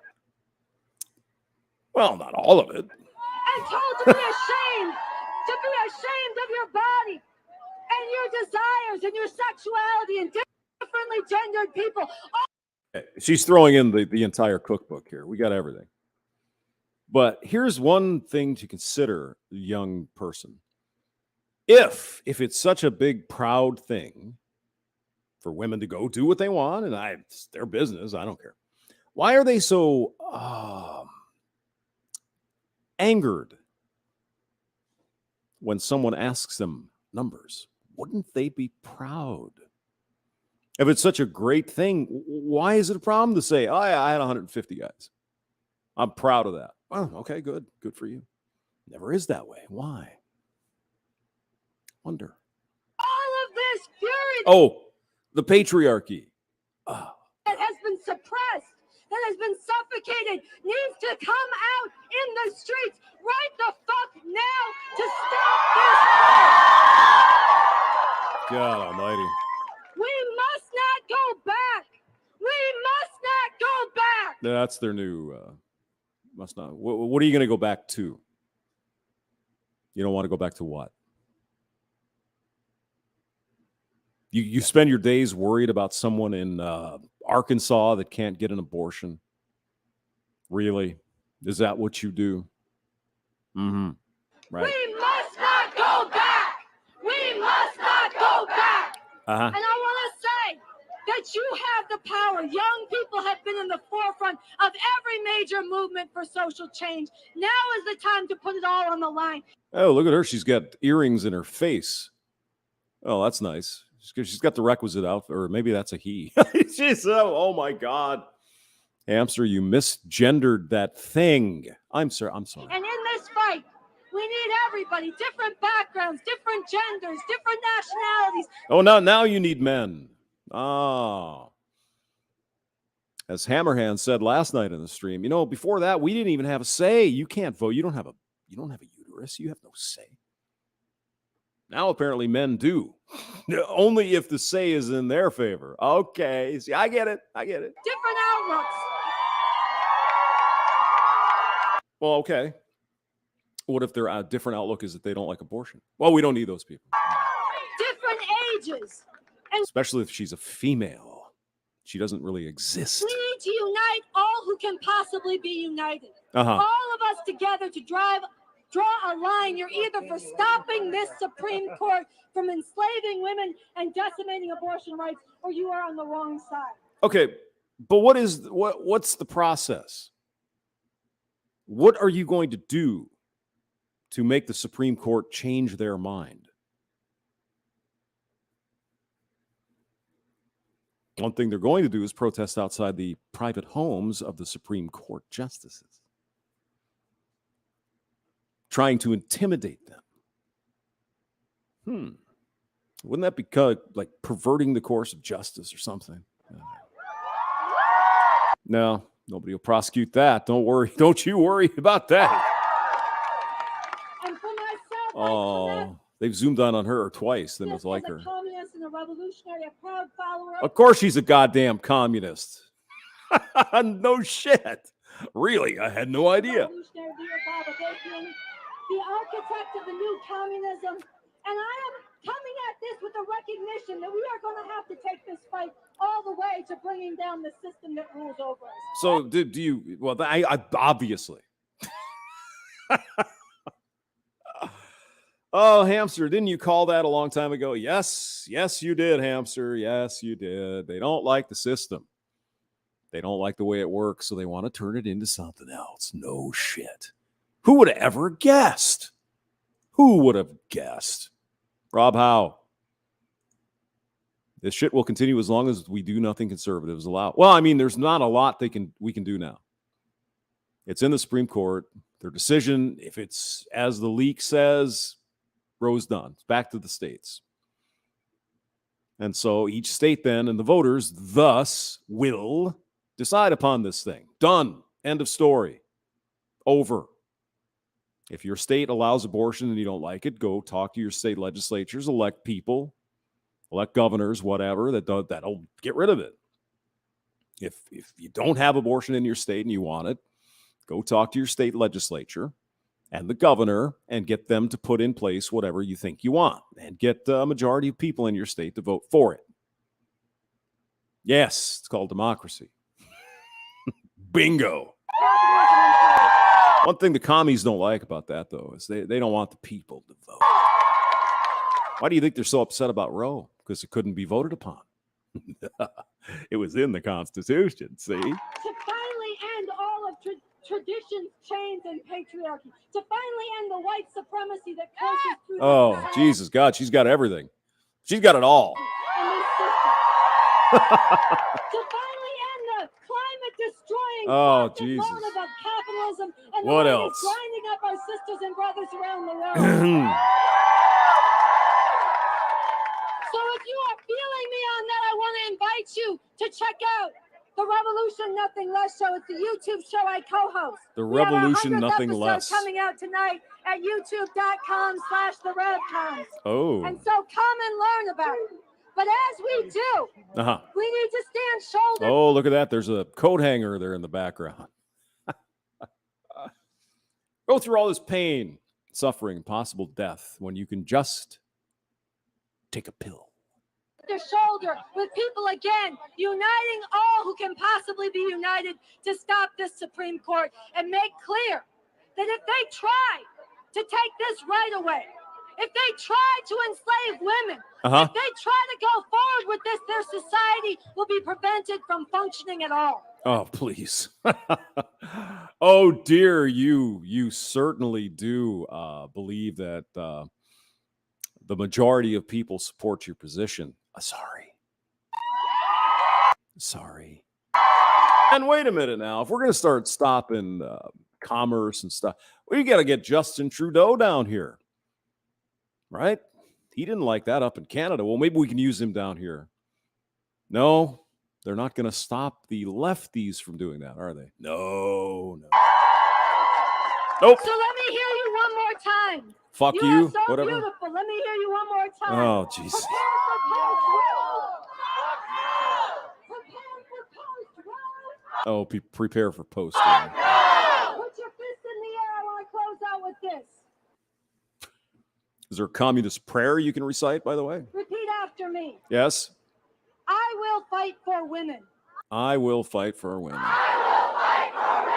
Well, not all of it.
and told to be ashamed of your body and your desires and your sexuality and differently gendered people.
She's throwing in the entire cookbook here. We got everything. But here's one thing to consider, young person. If it's such a big, proud thing for women to go do what they want, and it's their business, I don't care. Why are they so angered when someone asks them numbers? Wouldn't they be proud? If it's such a great thing, why is it a problem to say, oh, yeah, I had 150 guys? I'm proud of that. Oh, okay, good. Good for you. Never is that way. Why? Wonder.
All of this fury
Oh, the patriarchy.
that has been suppressed, that has been suffocated, needs to come out in the streets right the fuck now to stop this.
God almighty.
We must not go back. We must not go back.
That's their new, must not. What are you going to go back to? You don't want to go back to what? You spend your days worried about someone in Arkansas that can't get an abortion. Really? Is that what you do? Mm-hmm. Right.
We must not go back. We must not go back.
Uh-huh.
And I want to say that you have the power. Young people have been in the forefront of every major movement for social change. Now is the time to put it all on the line.
Oh, look at her. She's got earrings in her face. Oh, that's nice. She's got the requisite outfit, or maybe that's a he. She's, oh my God. Hamster, you misgendered that thing. I'm sorry.
And in this fight, we need everybody, different backgrounds, different genders, different nationalities.
Oh, now you need men. Oh. As Hammerhand said last night in the stream, before that, we didn't even have a say. You can't vote. You don't have a uterus. You have no say. Now apparently men do. Only if the say is in their favor. Okay. See, I get it.
Different outlooks.
Well, okay. What if their different outlook is that they don't like abortion? Well, we don't need those people.
Different ages. And
especially if she's a female. She doesn't really exist.
we need to unite all who can possibly be united.
Uh-huh.
All of us together to draw a line. You're either for stopping this Supreme Court from enslaving women and decimating abortion rights, or you are on the wrong side.
Okay, but what's the process? What are you going to do to make the Supreme Court change their mind? One thing they're going to do is protest outside the private homes of the Supreme Court justices, trying to intimidate them. Wouldn't that be like perverting the course of justice or something? No, nobody will prosecute that. Don't worry. Don't you worry about that.
And for myself,
Oh, they've zoomed on her twice. They must like her.
As a communist and a revolutionary, a proud follower
Of course she's a goddamn communist. No shit. Really? I had no idea.
revolutionary leader Bob Avakian, the architect of the new communism. And I am coming at this with the recognition that we are going to have to take this fight all the way to bringing down the system that rules over us.
So do you, well, I obviously. Oh, Hamster, didn't you call that a long time ago? Yes, you did, Hamster. Yes, you did. They don't like the system. They don't like the way it works, so they want to turn it into something else. No shit. Who would have ever guessed? Who would have guessed? Rob Howe. This shit will continue as long as we do nothing conservatives allow. Well, I mean, there's not a lot we can do now. It's in the Supreme Court. Their decision, if it's as the leak says, Roe's done. It's back to the states. And so each state then and the voters thus will decide upon this thing. Done. End of story. Over. If your state allows abortion and you don't like it, go talk to your state legislatures, elect people, elect governors, whatever, that'll get rid of it. If you don't have abortion in your state and you want it, go talk to your state legislature and the governor and get them to put in place whatever you think you want and get a majority of people in your state to vote for it. Yes, it's called democracy. Bingo. One thing the commies don't like about that, though, is they don't want the people to vote. Why do you think they're so upset about Roe? Because it couldn't be voted upon. It was in the Constitution, see?
To finally end all of traditions, chains, and patriarchy. To finally end the white supremacy that courses through the
Oh,
society
Jesus, God, she's got everything. She's got it all.
and this system. To finally end the climate-destroying
Oh,
corporate
Jesus.
motive of capitalism and
What
the way
else?
it's grinding up our sisters and brothers around the world. So if you are feeling me on that, I want to invite you to check out the Revolution Nothing Less show. It's the YouTube show I co-host.
The
We have our
Revolution
100th
Nothing
episode
Less.
coming out tonight at youtube.com/therevcons.
Oh.
And so come and learn about it. But as we do,
Uh-huh.
we need to stand shoulder.
Oh, look at that. There's a coat hanger there in the background. Go through all this pain, suffering, possible death when you can just take a pill.
Shoulder with people again, uniting all who can possibly be united to stop this Supreme Court and make clear that if they try to take this right away, if they try to enslave women, if they try to go forward with this, their society will be prevented from functioning at all.
Oh, please. Oh, dear, you certainly do believe that the majority of people support your position. Sorry. And wait a minute now. If we're going to start stopping commerce and stuff, we got to get Justin Trudeau down here. Right? He didn't like that up in Canada. Well, maybe we can use him down here. No, they're not going to stop the lefties from doing that, are they? No. Nope.
So let me hear you one more time.
Fuck
You
you.
are so
Whatever.
beautiful. Let me hear you one more time.
Oh, jeez.
Prepare for post-Roe.
Oh, prepare for post.
Put your fist in the air. I want to close out with this.
Is there a communist prayer you can recite, by the way?
Repeat after me.
Yes.
I will fight for women.
I will fight for women.
I will fight for women.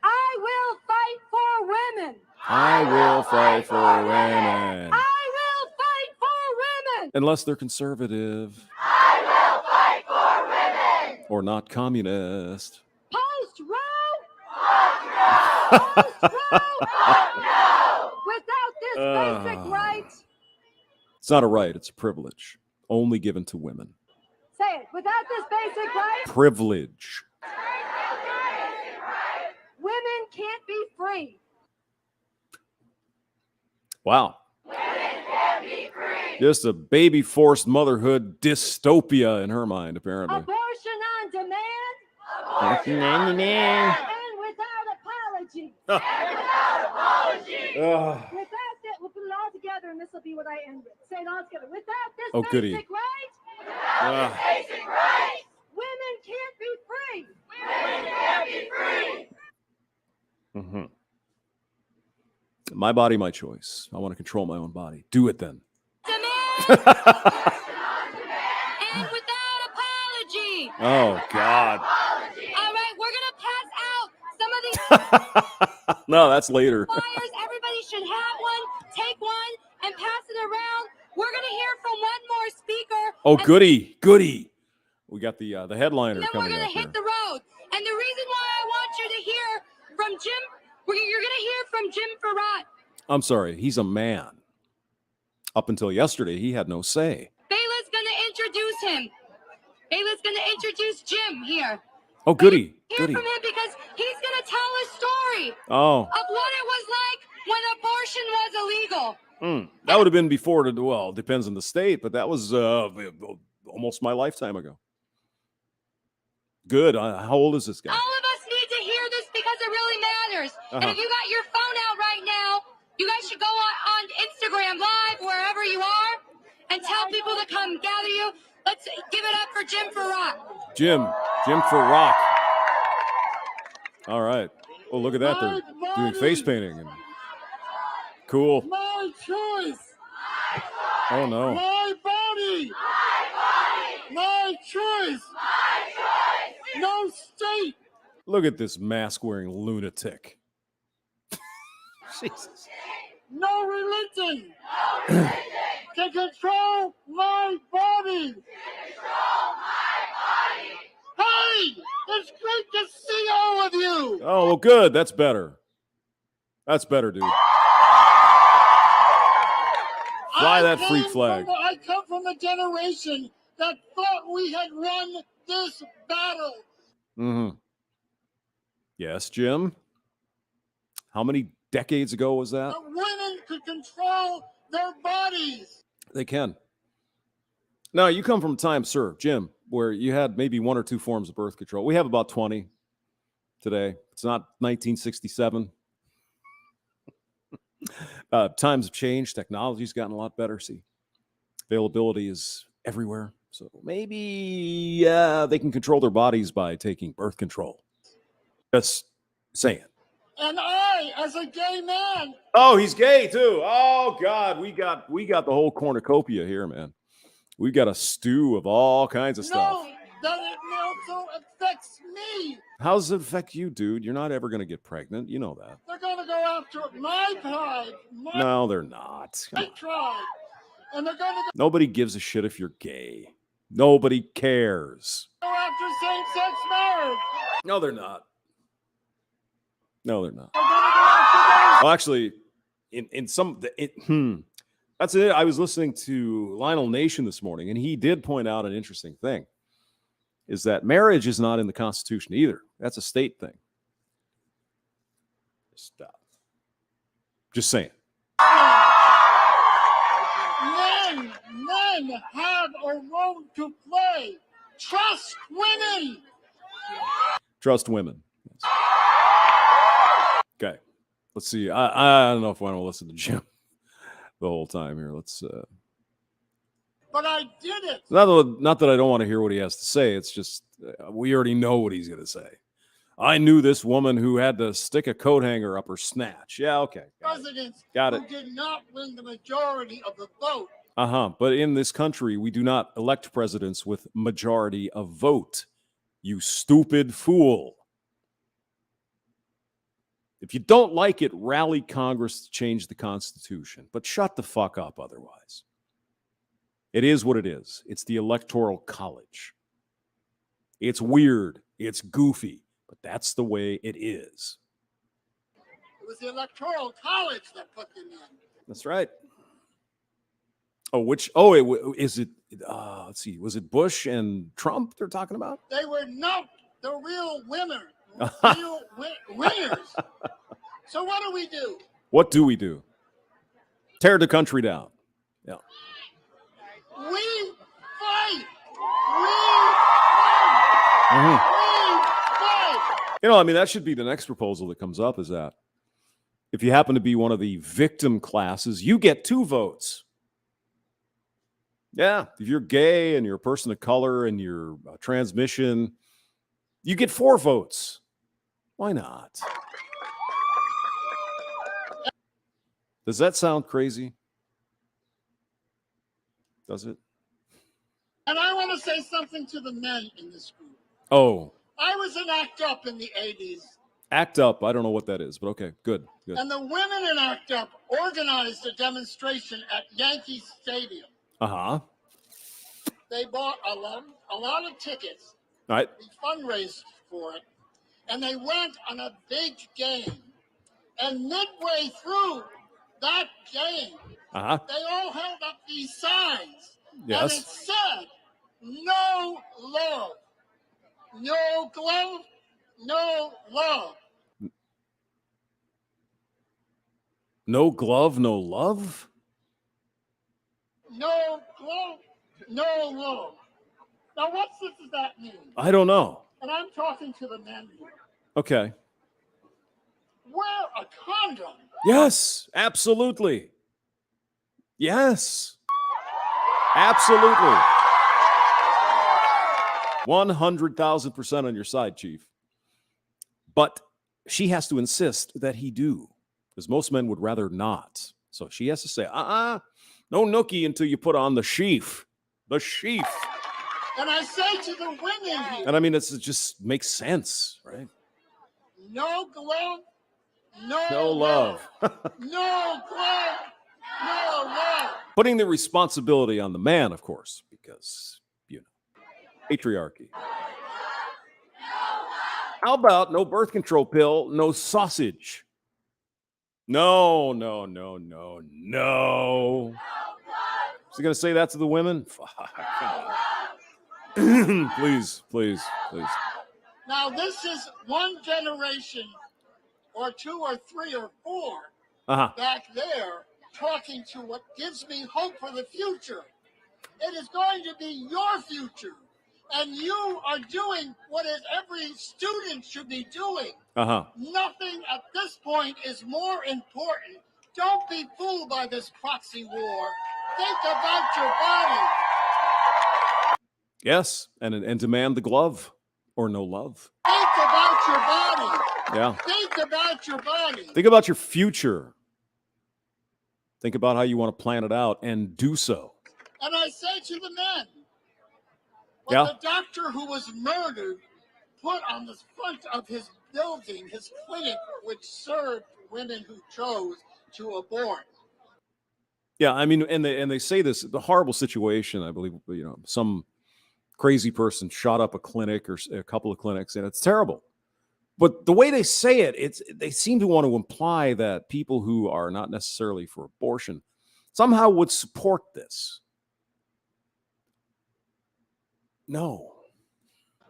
I will fight for women.
I will fight for women.
I will fight for women.
Unless they're conservative.
I will fight for women.
Or not communist.
Post-Roe. Post-Roe. Without this basic right.
It's not a right, it's a privilege. Only given to women.
Say it. Without this basic right.
Privilege.
Women can't be free.
Wow.
Women can't be free.
Just a baby forced motherhood dystopia in her mind, apparently.
Abortion on demand.
Abortion on demand.
And without apology.
Ugh.
Without that, we'll put it all together, and this will be what I end with. Say it all together. Without this
Oh, goody.
basic right.
Ugh.
Basic right. Women can't be free. Women can't be free.
Mm-hmm. My body, my choice. I want to control my own body. Do it then.
Demand. And without apology.
Oh, God.
All right, we're gonna pass out some of these
No, that's later.
flyers. Everybody should have one. Take one and pass it around. We're going to hear from one more speaker.
Oh,
and
goody. We got the headliner
then we're
coming
going
up
to hit
here.
the road. And the reason why I want you to hear from Jim, you're going to hear from Jim Farrat.
I'm sorry, he's a man. Up until yesterday, he had no say.
Bayla's going to introduce him. Bayla's going to introduce Jim here.
Oh, goody.
Hear from him because he's going to tell a story
Oh,
of what it was like when abortion was illegal.
That would have been before. Well, depends on the state, but that was almost my lifetime ago. Good. How old is this guy?
All of us need to hear this because it really matters. And if you got your phone out right now, you guys should go on Instagram Live, wherever you are, and tell people to come gather you. Let's give it up for Jim Farrat.
Jim Farrat. All right. Oh, look at that. They're doing face painting. And cool.
My choice.
Oh, no.
My body. My choice. No state.
Look at this mask-wearing lunatic. Jesus.
No religion. To control my body. Hey, it's great to see all of you.
Oh, well, good. That's better. That's better, dude. Fly that freak flag.
I come from a generation that thought we had won this battle.
Mm-hmm. Yes, Jim. How many decades ago was that?
That women could control their bodies.
They can. Now, you come from a time, sir, Jim, where you had maybe one or two forms of birth control. We have about 20 today. It's not 1967. Times have changed. Technology's gotten a lot better. See, availability is everywhere. So maybe they can control their bodies by taking birth control. Just saying.
And I, as a gay man.
Oh, he's gay too. Oh God, we got the whole cornucopia here, man. We've got a stew of all kinds of stuff.
No, that it also affects me.
How does it affect you, dude? You're not ever going to get pregnant. You know that.
They're going to go after my pride.
No, they're not.
My tribe. And they're going to
Nobody gives a shit if you're gay. Nobody cares.
go after same-sex marriage.
No, they're not. No, they're not.
They're going to go after
Well, actually, in some, that's it. I was listening to Lionel Nation this morning, and he did point out an interesting thing, is that marriage is not in the Constitution either. That's a state thing. Stop. Just saying.
Men have a role to play. Trust women.
Trust women. Yes. Okay. Let's see. I don't know if I want to listen to Jim the whole time here. Let's.
But I did it.
Not that I don't want to hear what he has to say. It's just we already know what he's going to say. I knew this woman who had to stick a coat hanger up her snatch. Yeah, okay.
Presidents
Got
who
it.
did not win the majority of the vote.
But in this country, we do not elect presidents with majority of vote. You stupid fool. If you don't like it, rally Congress to change the Constitution. But shut the fuck up otherwise. It is what it is. It's the Electoral College. It's weird. It's goofy. But that's the way it is.
It was the Electoral College that put them in.
That's right. Is it, let's see, was it Bush and Trump they're talking about?
They were not the real winners. So what do we do?
What do we do? Tear the country down. Yeah.
We fight.
Mhm.
We fight.
That should be the next proposal that comes up, is that if you happen to be one of the victim classes, you get 2 votes. Yeah, if you're gay and you're a person of color and you're a transmission, you get 4 votes. Why not? Does that sound crazy? Does it?
And I want to say something to the men in this group.
Oh.
I was an act up in the 80s.
ACT UP. I don't know what that is, but okay, good.
And the women in ACT UP organized a demonstration at Yankee Stadium.
Uh-huh.
They bought a lot of tickets.
All right.
We fundraised for it. And they went on a big game. And midway through that game,
Uh-huh.
they all held up these signs.
Yes.
And it said, no love. No glove, no love.
No glove, no love?
No glove, no love. Now, what does that mean?
I don't know.
And I'm talking to the men here.
Okay.
Wear a condom.
Yes, absolutely. Yes. Absolutely. 100,000% on your side, Chief. But she has to insist that he do, because most men would rather not. So she has to say, no nookie until you put on the sheath. The sheath.
And I say to the women here.
And I mean, it just makes sense, right?
No glove, no
love.
No glove, no love.
Putting the responsibility on the man, of course, because, patriarchy. How about no birth control pill, no sausage? No. Is he going to say that to the women? Please.
Now, this is one generation or two or three or four back there talking to what gives me hope for the future. It is going to be your future. And you are doing what every student should be doing. Nothing at this point is more important. Don't be fooled by this proxy war. Think about your body.
Yes, and demand the glove or no love.
Think about your body.
Yeah.
Think about your body.
Think about your future. Think about how you want to plan it out and do so.
And I say to the men,
the
doctor who was murdered put on the front of his building, his clinic, which served women who chose to abort.
Yeah, I mean, and they say this, the horrible situation, I believe, some crazy person shot up a clinic or a couple of clinics, and it's terrible. But the way they say it, they seem to want to imply that people who are not necessarily for abortion somehow would support this. No.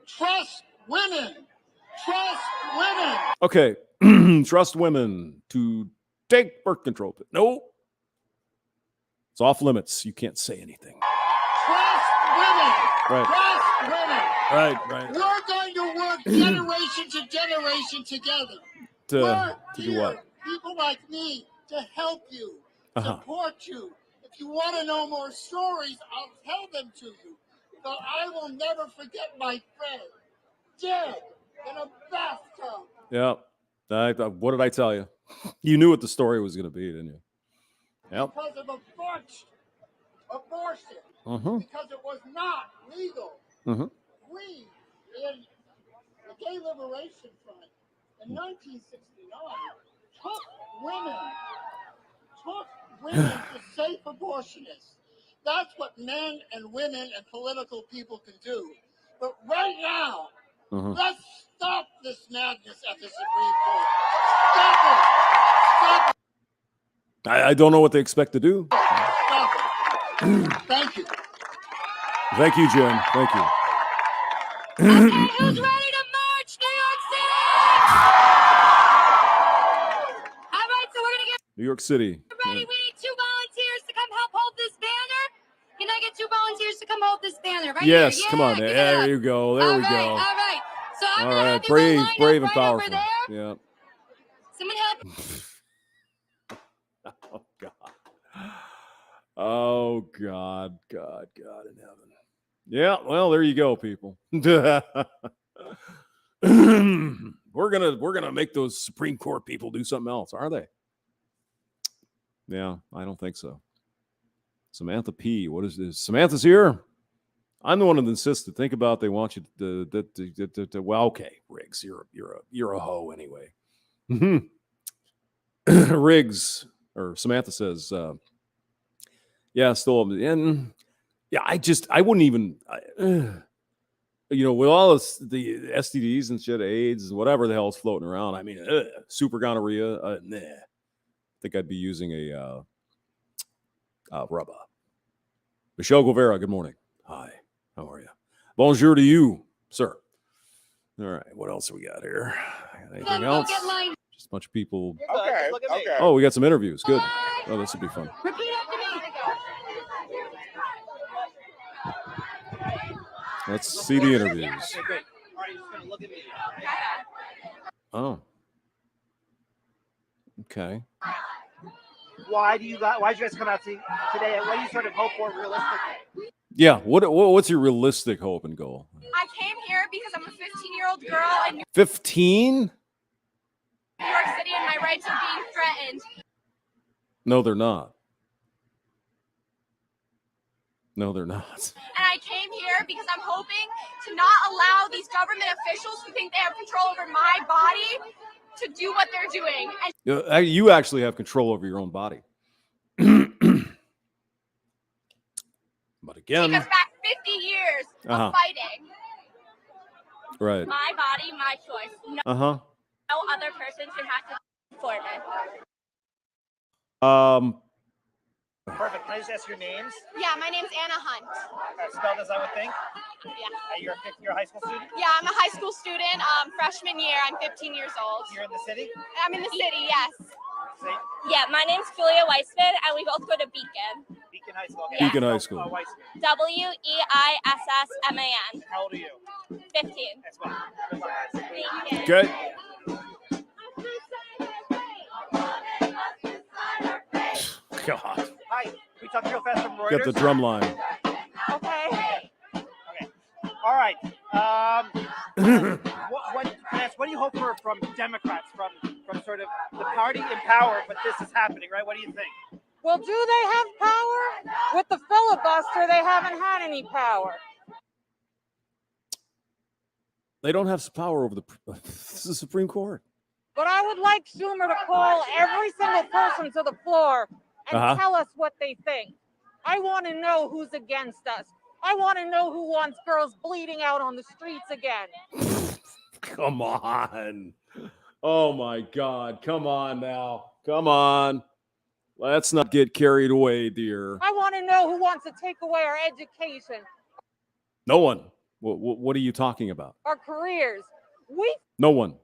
Trust women. Trust women.
Okay. Trust women to take birth control. No. It's off limits. You can't say anything.
Trust women.
Right.
Trust women.
Right.
We're going to work generation to generation together.
To do what?
People like me to help you, support you. If you want to know more stories, I'll tell them to you. But I will never forget my friend, dead in a bathtub.
Yeah. What did I tell you? You knew what the story was going to be, didn't you? Yep.
Because of abortion. Because it was not legal. We, in the Gay Liberation Front, in 1969, took women to safe abortionists. That's what men and women and political people can do. But right now, let's stop this madness at the Supreme Court. Stop it.
I don't know what they expect to do.
Stop it. Thank you.
Thank you, Jim. Thank you.
Okay, who's ready to march, New York City? All right, so we're going to get
New York City.
ready. We need 2 volunteers to come help hold this banner. Can I get 2 volunteers to come hold this banner? Right
Yes,
here. Yeah,
come on. There you go. There we go.
All right. So I'm
All
going to
right.
have you line up
Brave and
right
powerful.
over there.
Yeah.
Someone help.
Oh God in heaven. Yeah, well, there you go, people. We're gonna make those Supreme Court people do something else, are they? Yeah, I don't think so. Samantha P. What is this? Samantha's here. I'm the one that insisted. Think about they want you to well, okay, Riggs, you're a hoe anyway. Riggs or Samantha says, yeah, still, and yeah, I wouldn't even, with all this, the STDs and shit, AIDS, and whatever the hell's floating around. I mean, super gonorrhea. Nah. I think I'd be using a rubber. Michelle Guevara, good morning. Hi, how are you? Bonjour to you, sir. All right, what else we got here? Anything else? Just a bunch of people.
Okay.
Oh, we got some interviews. Good. Oh, this would be fun. Let's see the interviews. Oh. Okay.
Why did you guys come out today? What do you sort of hope for realistically?
Yeah. What's your realistic hope and goal?
I came here because I'm a 15-year-old girl in New
15?
York City and my rights are being threatened.
No, they're not. No, they're not.
And I came here because I'm hoping to not allow these government officials who think they have control over my body to do what they're doing. And
You actually have control over your own body. But again,
take us back 50 years of fighting.
Right.
My body, my choice. No other person should have to for it.
Perfect. Can I just ask your names?
Yeah, my name's Anna Hunt.
Spelled as I would think.
Yeah.
You're a high school student?
Yeah, I'm a high school student. Freshman year. I'm 15 years old.
You're in the city?
I'm in the city, yes.
Yeah, my name's Julia Weissman, and we both go to Beacon.
Beacon High School.
Yeah. Beacon High School.
Weissman.
Weissman.
How old are you?
15.
That's well.
Thank you.
Okay. God.
Hi. Can we talk real fast from Reuters?
Get the drum line.
Okay. All right. What do you hope for from Democrats, from sort of the party in power, but this is happening, right? What do you think?
Well, do they have power? With the filibuster, they haven't had any power.
They don't have power over this is the Supreme Court.
But I would like Schumer to call every single person to the floor and tell us what they think. I want to know who's against us. I want to know who wants girls bleeding out on the streets again.
Come on. Oh, my God. Come on now. Come on. Let's not get carried away, dear.
I want to know who wants to take away our education.
No one. What are you talking about?
Our careers. We
No one.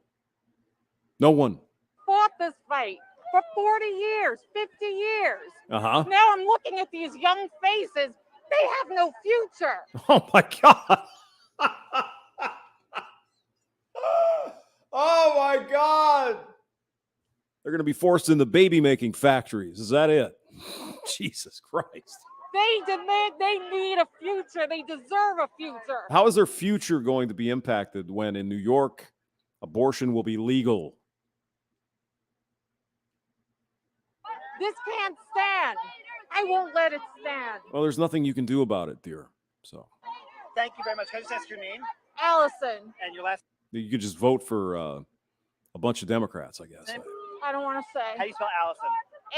No one.
fought this fight for 40 years, 50 years.
Uh-huh.
Now I'm looking at these young faces. They have no future.
Oh, my God. Oh, my God. They're going to be forced into baby-making factories. Is that it? Jesus Christ.
They need a future. They deserve a future.
How is their future going to be impacted when in New York, abortion will be legal?
This can't stand. I won't let it stand.
Well, there's nothing you can do about it, dear. So
Thank you very much. Can I just ask your name?
Allison.
And your last
you could just vote for a bunch of Democrats, I guess.
I don't want to say.
How do you spell Allison?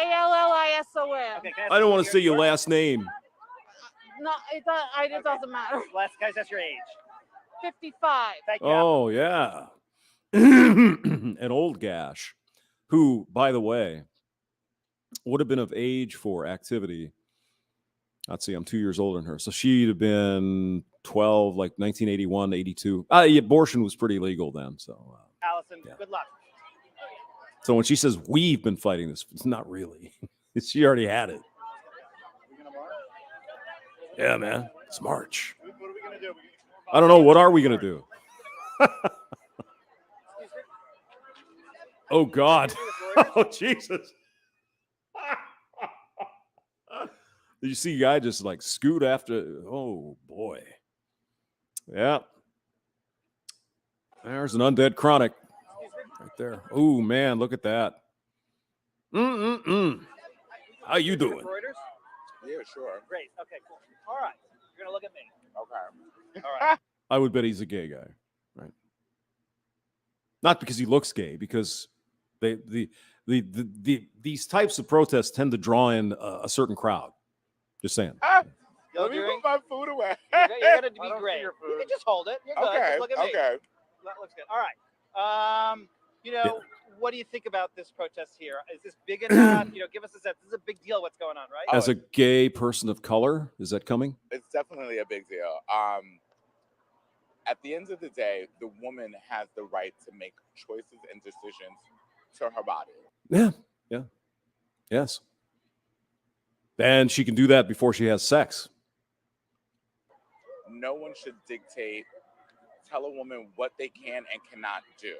Allison.
Okay,
I don't want to say your last name.
No, it doesn't matter.
Last, guys, that's your age.
55.
Thank you.
Oh, yeah. An old gash who, by the way, would have been of age for activity. Let's see, I'm 2 years older than her. So she'd have been 12, like 1981, 82. Abortion was pretty legal then. So,
Allison, good luck.
So when she says we've been fighting this, it's not really. She already had it. Yeah, man. It's March.
What are we going to do?
I don't know. What are we going to do? Oh, God. Oh, Jesus. Did you see a guy just like scoot after? Oh, boy. Yeah. There's an undead chronic right there. Oh, man. Look at that. How you doing?
Reuters?
Yeah, sure.
Great. Okay, cool. All right. You're going to look at me.
Okay. All right.
I would bet he's a gay guy, right? Not because he looks gay, because these types of protests tend to draw in a certain crowd. Just saying.
Let me put my food away.
You're gonna be great. You can just hold it. You're good.
Okay.
Just look at me.
Okay.
That looks good. All right. What do you think about this protest here? Is this big enough? Give us a sense. This is a big deal. What's going on, right?
As a gay person of color, is that coming?
It's definitely a big deal. At the end of the day, the woman has the right to make choices and decisions to her body.
Yeah. Yes. And she can do that before she has sex.
No one should tell a woman what they can and cannot do.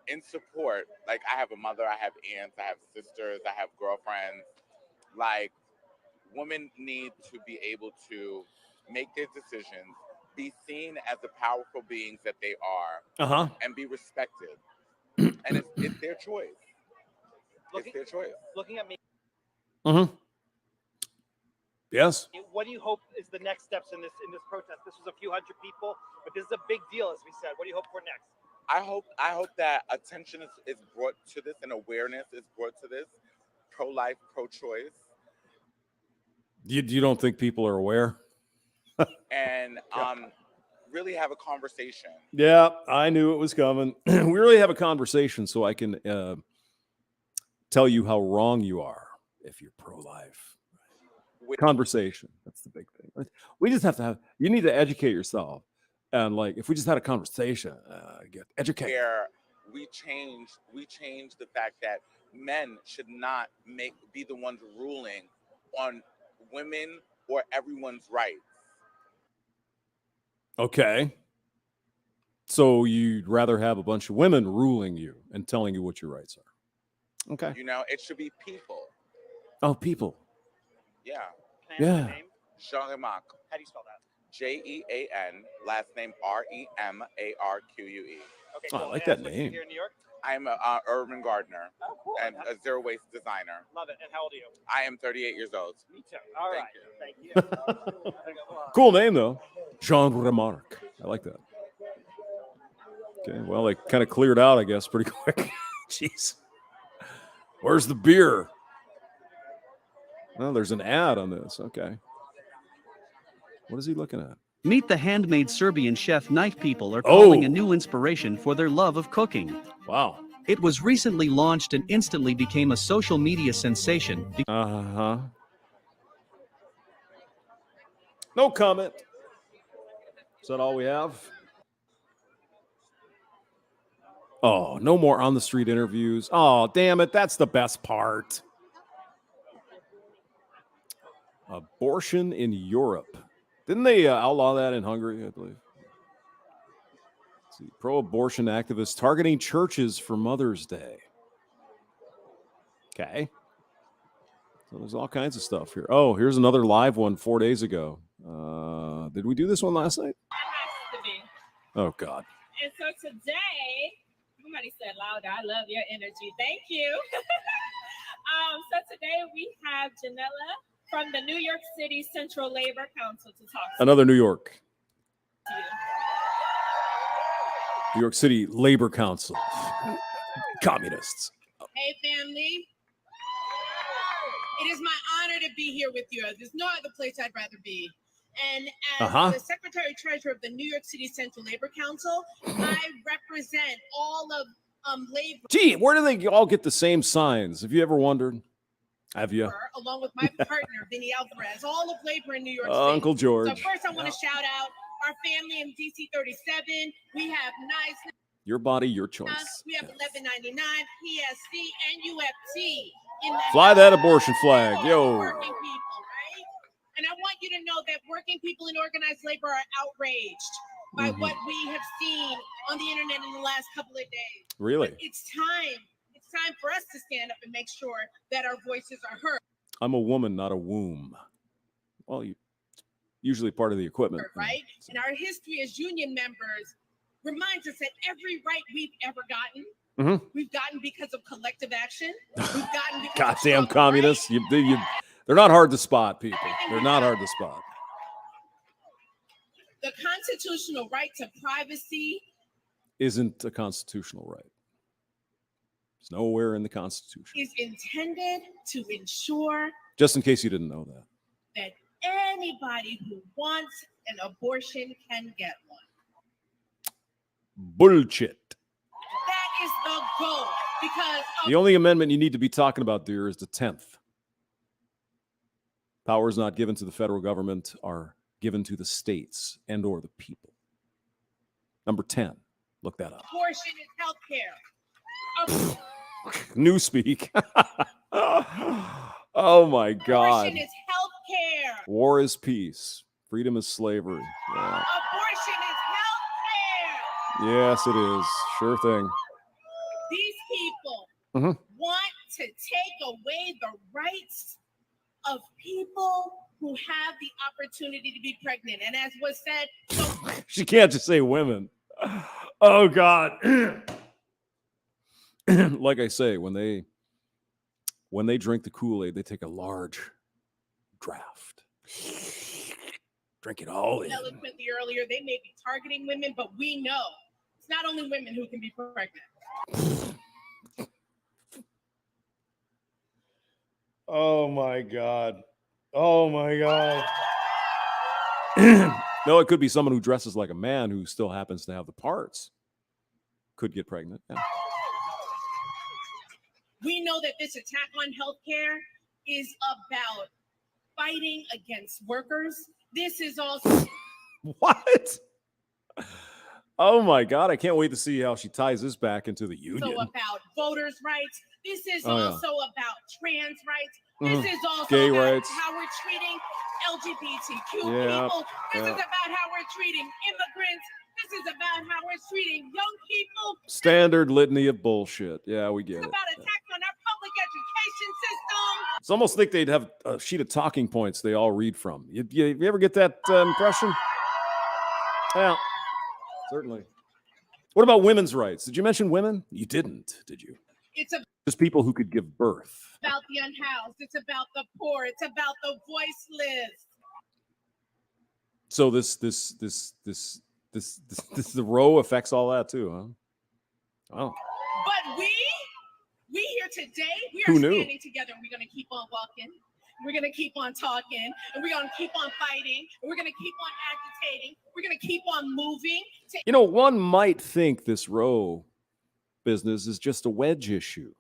In support, like I have a mother, I have aunts, I have sisters, I have girlfriends. Like, women need to be able to make their decisions, be seen as the powerful beings that they are, and be respected. And it's their choice. It's their choice.
Looking at me.
Yes.
What do you hope is the next steps in this protest? This was a few hundred people, but this is a big deal, as we said. What do you hope for next?
I hope that attention is brought to this and awareness is brought to this. Pro-life, pro-choice.
You don't think people are aware?
And really have a conversation.
Yeah, I knew it was coming. We really have a conversation so I can tell you how wrong you are if you're pro-life. Conversation. That's the big thing. We just have to you need to educate yourself. And like, if we just had a conversation, get educated.
Where we change the fact that men should not be the ones ruling on women or everyone's rights.
Okay. So you'd rather have a bunch of women ruling you and telling you what your rights are. Okay.
It should be people.
Oh, people.
Yeah.
Yeah.
Jean-Remarque.
How do you spell that?
Jean, last name Remarque.
Okay,
cool. I like that name.
Here in New York?
I'm an urban gardener and a zero waste designer.
Love it. And how old are you?
I am 38 years old.
Me too. All right. Thank you.
Cool name, though. Jean-Remarque. I like that. Okay, well, they kind of cleared out, I guess, pretty quick. Jeez. Where's the beer? Well, there's an ad on this. Okay. What is he looking at?
Meet the handmade Serbian chef knife people are calling a new inspiration for their love of cooking.
Wow.
It was recently launched and instantly became a social media sensation.
No comment. Is that all we have? Oh, no more on the street interviews. Oh, damn it. That's the best part. Abortion in Europe. Didn't they outlaw that in Hungary, I believe? Let's see. Pro-abortion activists targeting churches for Mother's Day. Okay. So there's all kinds of stuff here. Oh, here's another live one 4 days ago. Did we do this one last night?
That has to be.
Oh, God.
And so today, somebody said louder, I love your energy. Thank you. So today we have Janella from the New York City Central Labor Council to talk to
Another New York.
you.
New York City Labor Council. Communists.
Hey, family. It is my honor to be here with you. There's no other place I'd rather be. And as the Secretary Treasurer of the New York City Central Labor Council, I represent all of labor.
Gee, where do they all get the same signs? Have you ever wondered? Have you?
Along with my partner, Vinny Alvarez, all of labor in New York City.
Uncle George.
So first I want to shout out our family in DC 37. We have nice.
Your body, your choice.
We have 1199, PSC, and UFT. In the
Fly that abortion flag. Yo.
Working people, right? And I want you to know that working people in organized labor are outraged by what we have seen on the internet in the last couple of days.
Really?
But it's time. It's time for us to stand up and make sure that our voices are heard.
I'm a woman, not a womb. Well, usually part of the equipment.
Right? And our history as union members reminds us that every right we've ever gotten, we've gotten because of collective action. We've gotten because
goddamn communists. They're not hard to spot, people. They're not hard to spot.
The constitutional right to privacy
isn't a constitutional right. It's nowhere in the Constitution.
Is intended to ensure,
just in case you didn't know
that anybody who wants an abortion can get one.
Bullshit.
That is the goal. Because
the only amendment you need to be talking about, dear, is the 10th. Powers not given to the federal government are given to the states and or the people. Number 10. Look that up.
Abortion is health care.
Newspeak. Oh my God.
Abortion is health care.
War is peace. Freedom is slavery. Yeah.
Abortion is health care.
Yes, it is. Sure thing.
These people want to take away the rights of people who have the opportunity to be pregnant. And as was said,
she can't just say women. Oh God. Like I say, when they drink the Kool-Aid, they take a large draft. Drink it all in.
Eloquently earlier, they may be targeting women, but we know it's not only women who can be pregnant.
Oh my God. Oh my God. No, it could be someone who dresses like a man who still happens to have the parts. Could get pregnant. Yeah.
We know that this attack on healthcare is about fighting against workers. This is also
what? Oh my God, I can't wait to see how she ties this back into the union.
So about voters' rights. This is also about trans rights. This is also
gay
about
rights.
How we're treating LGBTQ people. This is about how we're treating immigrants. This is about how we're treating young people.
Standard litany of bullshit. Yeah, we get it.
It's about attacks on our public education system.
It's almost like they'd have a sheet of talking points they all read from. You ever get that impression? Yeah, certainly. What about women's rights? Did you mention women? You didn't, did you?
It's
just people who could give birth.
About the unhoused. It's about the poor. It's about the voiceless.
So this the row affects all that too, huh? Oh.
But we here today, we are standing together, and we're going to keep on walking. We're going to keep on talking, and we're going to keep on fighting, and we're going to keep on agitating. We're going to keep on moving.
You know, one might think this row business is just a wedge issue.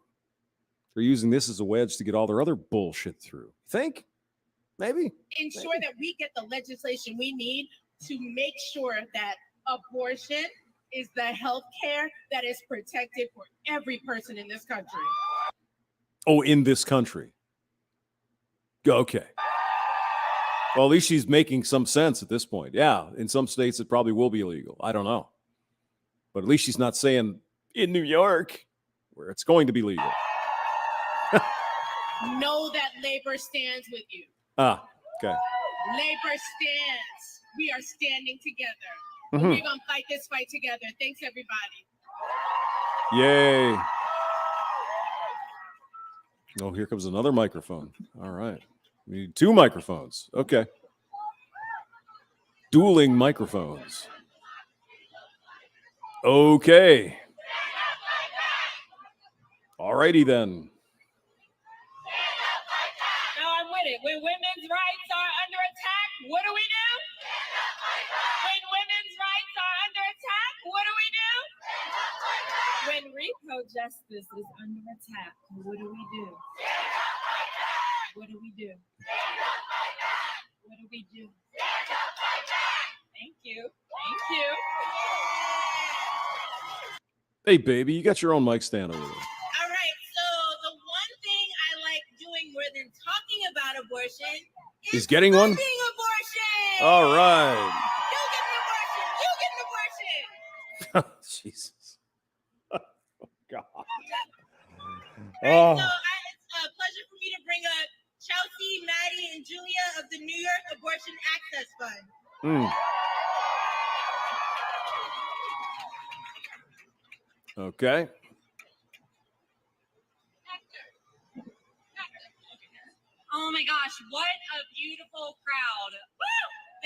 They're using this as a wedge to get all their other bullshit through. Think? Maybe.
Ensure that we get the legislation we need to make sure that abortion is the health care that is protected for every person in this country.
Oh, in this country. Okay. Well, at least she's making some sense at this point. Yeah, in some states it probably will be illegal. I don't know. But at least she's not saying in New York where it's going to be legal.
Know that labor stands with you.
Okay.
Labor stands. We are standing together. We're going to fight this fight together. Thanks, everybody.
Yay. Oh, here comes another microphone. All right. We need 2 microphones. Okay. Dueling microphones. Okay. All righty then.
No, I'm with it. When women's rights are under attack, what do we do? When women's rights are under attack, what do we do? When RICO justice is under attack, what do we do? What do we do? What do we do? Thank you. Thank you.
Hey, baby, you got your own mic stand over there.
All right. So the one thing I like doing more than talking about abortion
is getting one?
Abortion.
All right.
You get an abortion. You get an abortion.
Jesus. Oh, God.
Right, so it's a pleasure for me to bring up Chelsea, Maddie, and Julia of the New York Abortion Access Fund.
Okay.
Oh my gosh, what a beautiful crowd. Woo!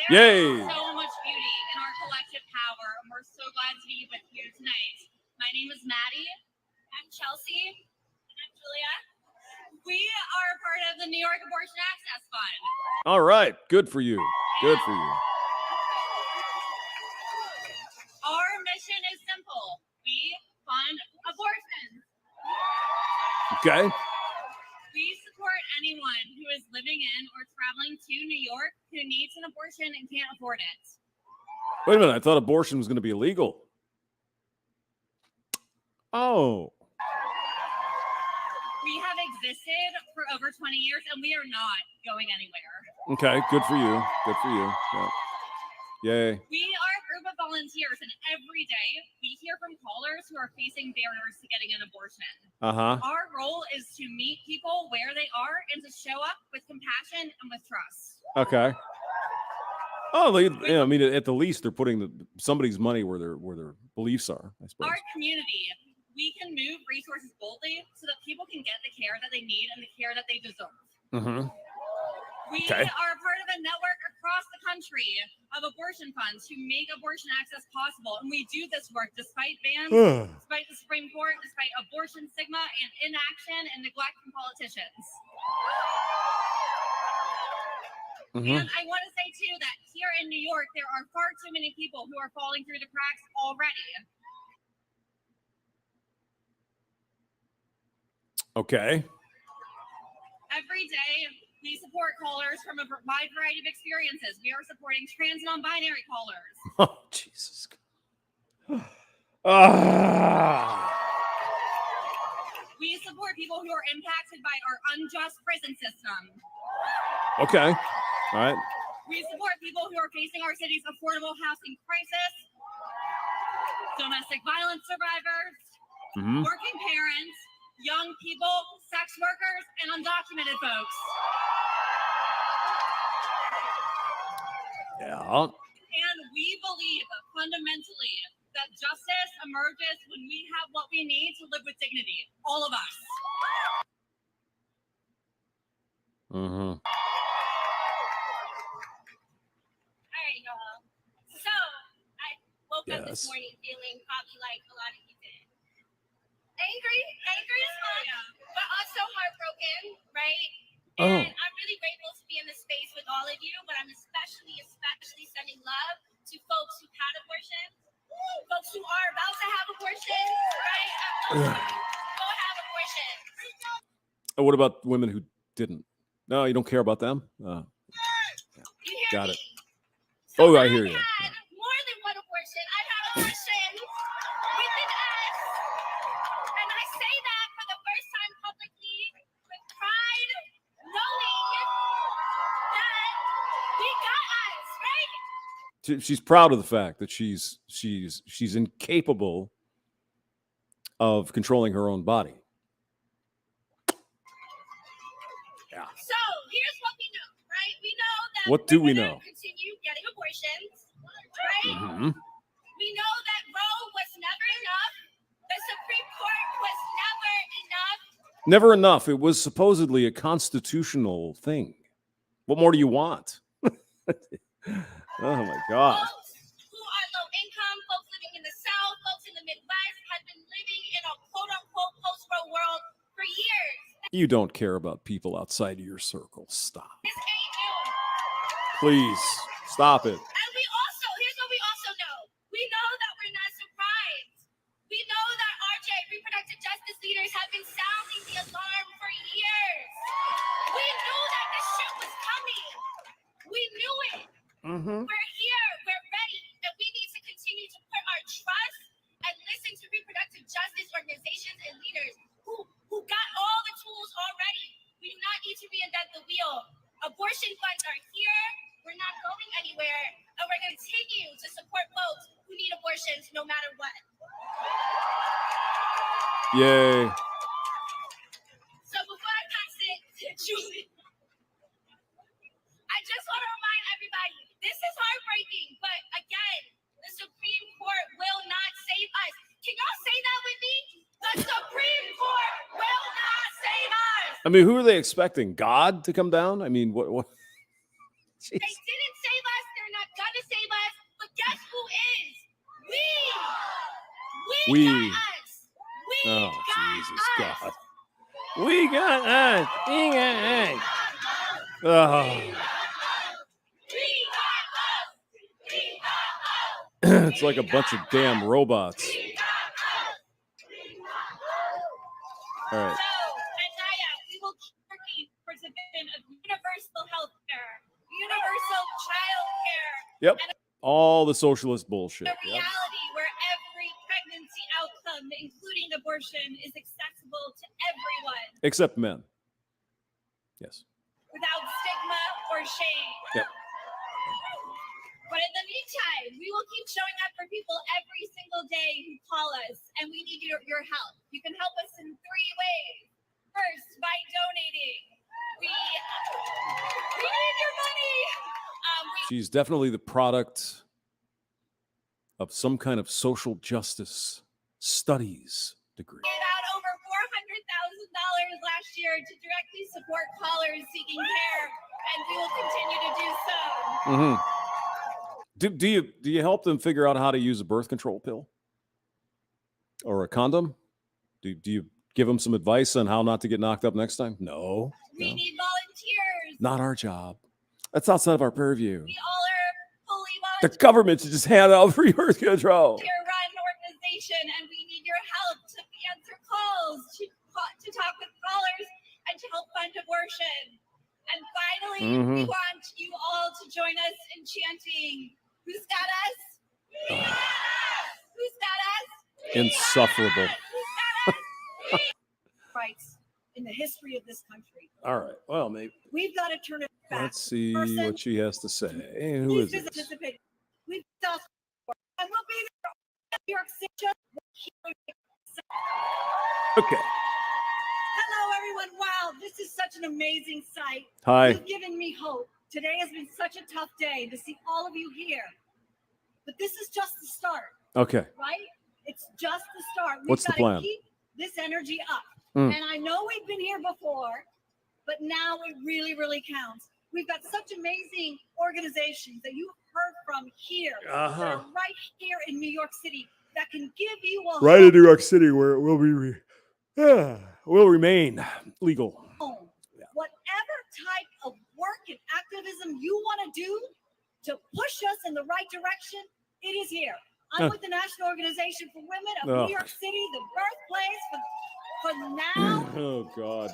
Yay!
So much beauty in our collective power, and we're so glad to be with you tonight. My name is Maddie. I'm Chelsea. And I'm Julia. We are part of the New York Abortion Access Fund.
All right. Good for you. Good for you.
Our mission is simple. We fund abortions.
Okay.
We support anyone who is living in or traveling to New York who needs an abortion and can't afford it.
Wait a minute. I thought abortion was going to be illegal. Oh.
We have existed for over 20 years and we are not going anywhere.
Okay. Good for you. Good for you. Yeah. Yay.
We are a group of volunteers, and every day we hear from callers who are facing barriers to getting an abortion. Our role is to meet people where they are and to show up with compassion and with trust.
Okay. Oh, I mean, at the least, they're putting somebody's money where their beliefs are, I suppose.
Our community, we can move resources boldly so that people can get the care that they need and the care that they deserve. We are part of a network across the country of abortion funds who make abortion access possible. And we do this work despite bans, despite the Supreme Court, despite abortion stigma and inaction and neglect from politicians. And I want to say, too, that here in New York, there are far too many people who are falling through the cracks already.
Okay.
Every day, we support callers from a wide variety of experiences. We are supporting trans and non-binary callers.
Oh, Jesus.
We support people who are impacted by our unjust prison system.
Okay. All right.
We support people who are facing our city's affordable housing crisis, domestic violence survivors, working parents, young people, sex workers, and undocumented folks.
Yeah.
And we believe fundamentally that justice emerges when we have what we need to live with dignity. All of us.
All right, y'all. So I woke up this morning feeling probably like a lot of you did. Angry as fun, but also heartbroken, right? And I'm really grateful to be in this space with all of you, but I'm especially sending love to folks who've had abortions, folks who are about to have abortions, right? Go have abortions.
What about women who didn't? No, you don't care about them? Got it.
So
I hear you.
Had more than one abortion. I've had abortions within us. And I say that for the first time publicly with pride, knowing that we got us, right?
She's proud of the fact that she's incapable of controlling her own body. Yeah.
So here's what we know, right? We know that
What do we
we're
know?
gonna continue getting abortions, right? We know that Roe was never enough. The Supreme Court was never enough.
Never enough. It was supposedly a constitutional thing. What more do you want? Oh my God.
Folks who are low income, folks living in the South, folks in the Midwest have been living in a quote unquote post-Roe world for years.
You don't care about people outside of your circle. Stop.
This ain't new.
Please stop it.
And we also, here's what we also know. We know that we're not surprised. We know that RJ, reproductive justice leaders, have been sounding the alarm for years. We knew that this shit was coming. We knew it. We're here. We're ready. And we need to continue to put our trust and listen to reproductive justice organizations and leaders who got all the tools already. We do not need to reinvent the wheel. Abortion funds are here. We're not going anywhere. And we're going to continue to support folks who need abortions no matter what.
Yay.
So before I pass it to Julie, I just want to remind everybody, this is heartbreaking, but again, the Supreme Court will not save us. Can y'all say that with me? The Supreme Court will not save us.
I mean, who are they expecting? God to come down? I mean, what?
They didn't save us. They're
We.
We
Oh,
got
Jesus
us.
God. We got us. We got us. Oh. It's like a bunch of damn robots. All right.
So, Anaya, we will keep working for the vision of universal health care, universal child care,
Yep.
and
All the socialist bullshit.
a
Yep.
reality where every pregnancy outcome, including abortion, is accessible to everyone
Except men. Yes.
without stigma or shame.
Yep.
But in the meantime, we will keep showing up for people every single day who call us, and we need your help. You can help us in 3 ways. First, by donating. We need your money.
She's definitely the product of some kind of social justice studies degree.
Gave out over $400,000 last year to directly support callers seeking care, and we will continue to do so.
Mm-hmm. Do you help them figure out how to use a birth control pill or a condom? Do you give them some advice on how not to get knocked up next time? No.
We need volunteers.
Not our job. That's outside of our purview.
We all are fully
The
volunteer
government should just hand out free birth control.
run organization, and we need your help to answer calls, to talk with callers, and to help fund abortion. And finally, we want you all to join us in chanting, "Who's got us? Who's got us?
Insufferable.
Rights in the history of this country.
All right. Well, maybe.
We've got to turn it back.
Let's see
Person,
what she has to say. Who
please
is
visit
this?
participate. We've done, and we'll be there in New York City.
Okay.
Hello, everyone. Wow, this is such an amazing sight.
Hi.
You've given me hope. Today has been such a tough day to see all of you here. But this is just the start,
Okay.
right? It's just the start.
What's the
We've got
plan?
to keep this energy up.
Mm.
And I know we've been here before, but now it really, really counts. We've got such amazing organizations that you've heard from here, that are right here in New York City, that can give you a
Right in
hope
New York City, where it will will remain legal.
home. Whatever type of work and activism you want to do to push us in the right direction, it is here. I'm with the National Organization for Women of New York City, the birthplace for now.
Oh God.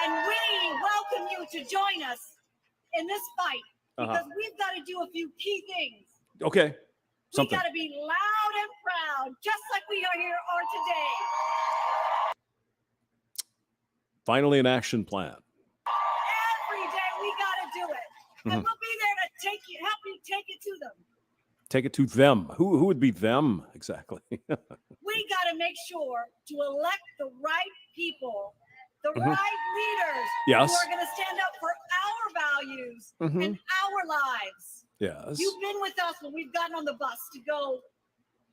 And we welcome you to join us in this fight, because we've got to do a few key things.
Okay.
We got to be loud and proud, just like we are today.
Finally, an action plan.
Every day we got to do it. And we'll be there to help you take it to them.
Take it to them. Who would be them exactly?
We got to make sure to elect the right people, the right leaders
Yes.
who are going to stand up for our values and our lives.
Yes.
You've been with us when we've gotten on the bus to go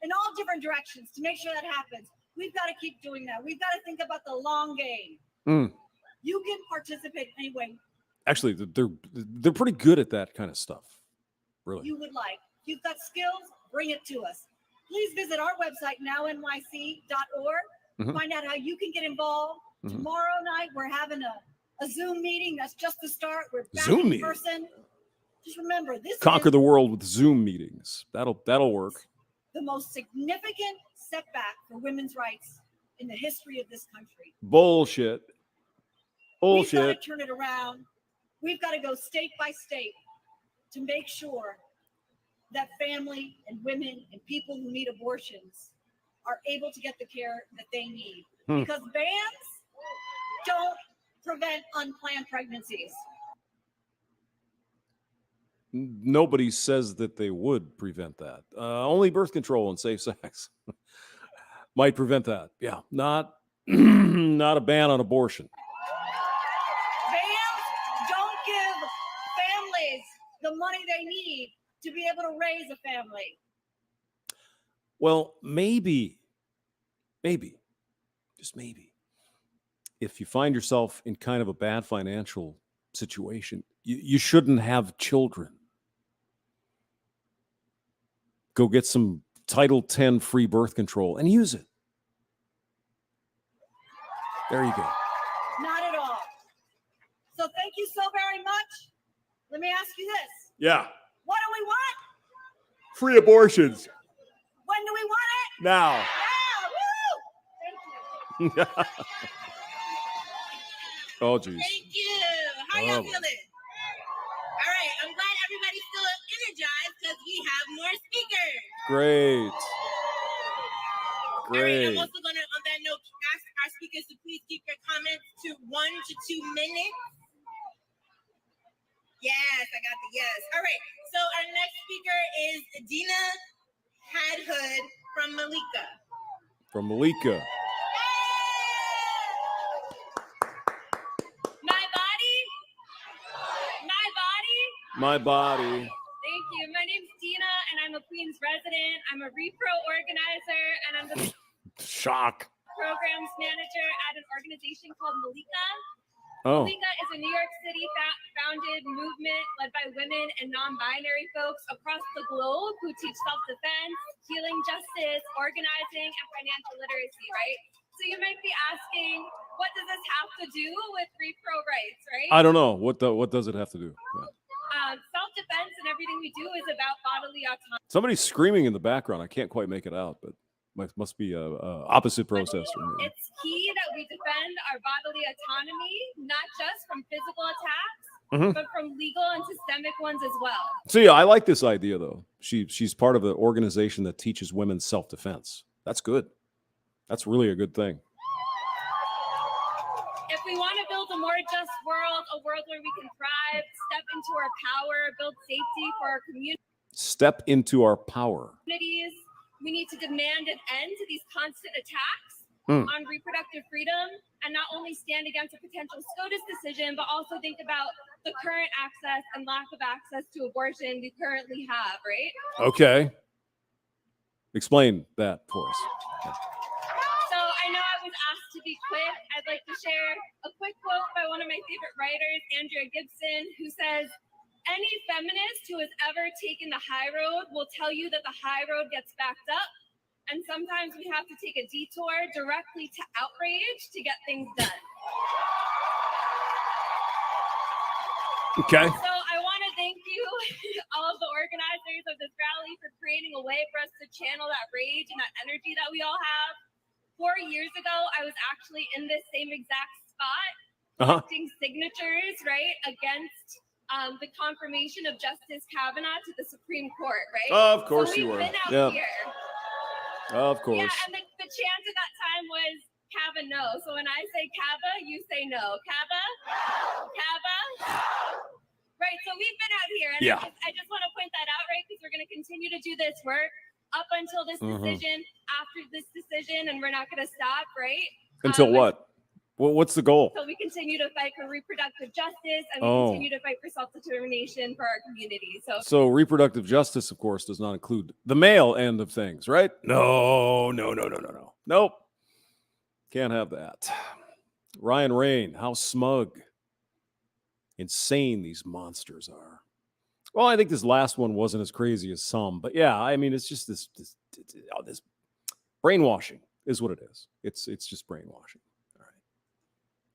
in all different directions to make sure that happens. We've got to keep doing that. We've got to think about the long game. You can participate anyway
Actually, they're pretty good at that kind of stuff. Really.
you would like. You've got skills, bring it to us. Please visit our website, nownyc.org. Find out how you can get involved. Tomorrow night, we're having a Zoom meeting. That's just the start. We're back
Zoom
in
meeting.
person. Just remember, this
Conquer
is
the world with Zoom meetings. That'll work.
the most significant setback for women's rights in the history of this country.
Bullshit.
We've got
Bullshit.
to turn it around. We've got to go state by state to make sure that family and women and people who need abortions are able to get the care that they need. Because bans don't prevent unplanned pregnancies.
Nobody says that they would prevent that. Only birth control and safe sex might prevent that. Yeah, not a ban on abortion.
Bans don't give families the money they need to be able to raise a family.
Well, maybe, just maybe, if you find yourself in kind of a bad financial situation, you shouldn't have children. Go get some Title 10 free birth control and use it. There you go.
Not at all. So thank you so very much. Let me ask you this.
Yeah.
What do we want?
Free abortions.
When do we want it?
Now.
Woo! Thank you.
Oh, geez.
Thank you. How y'all feeling? All right. I'm glad everybody's still energized because we have more speakers.
Great.
All right. I'm also going to, on that note, ask our speakers to please keep your comments to 1 to 2 minutes. Yes, I got the yes. All right. So our next speaker is Dina Hadhood from Malika.
From Malika.
My body. My body.
My body.
Thank you. My name's Dina, and I'm a Queens resident. I'm a repro organizer, and I'm the
Shock.
programs manager at an organization called Malika.
Oh.
Malika is a New York City founded movement led by women and non-binary folks across the globe who teach self-defense, healing justice, organizing, and financial literacy, right? So you might be asking, what does this have to do with repro rights, right?
I don't know. What does it have to do? Yeah.
Self-defense and everything we do is about bodily autonomy.
Somebody's screaming in the background. I can't quite make it out, but must be a opposite process for me.
It's key that we defend our bodily autonomy, not just from physical attacks, but from legal and systemic ones as well.
So yeah, I like this idea though. She's part of an organization that teaches women self-defense. That's good. That's really a good thing.
If we want to build a more just world, a world where we can thrive, step into our power, build safety for our
Step into our power.
communities, we need to demand an end to these constant attacks on reproductive freedom, and not only stand against a potential SCOTUS decision, but also think about the current access and lack of access to abortion we currently have, right?
Okay. Explain that for us.
So I know I was asked to be quick. I'd like to share a quick quote by one of my favorite writers, Andrea Gibson, who says, "Any feminist who has ever taken the high road will tell you that the high road gets backed up, and sometimes we have to take a detour directly to outrage to get things done."
Okay.
So I want to thank you, all of the organizers of this rally, for creating a way for us to channel that rage and that energy that we all have. 4 years ago, I was actually in this same exact spot, collecting signatures, right, against the confirmation of Justice Kavanaugh to the Supreme Court, right?
Of course
so
you were.
We've been out here.
Of course.
Yeah, and the chant at that time was Kava no. So when I say Kava, you say no. Kava? Kava? Right, so we've been out here. And I just want to point that out, right? Because we're going to continue to do this work up until this decision, after this decision, and we're not going to stop, right?
Until what? Well, what's the goal?
So we continue to fight for reproductive justice, and we continue to fight for self-determination for our community.
So reproductive justice, of course, does not include the male end of things, right? No. Nope. Can't have that. Ryan Rain, how smug, insane these monsters are. Well, I think this last one wasn't as crazy as some, but yeah, I mean, it's just this brainwashing is what it is. It's just brainwashing. All right.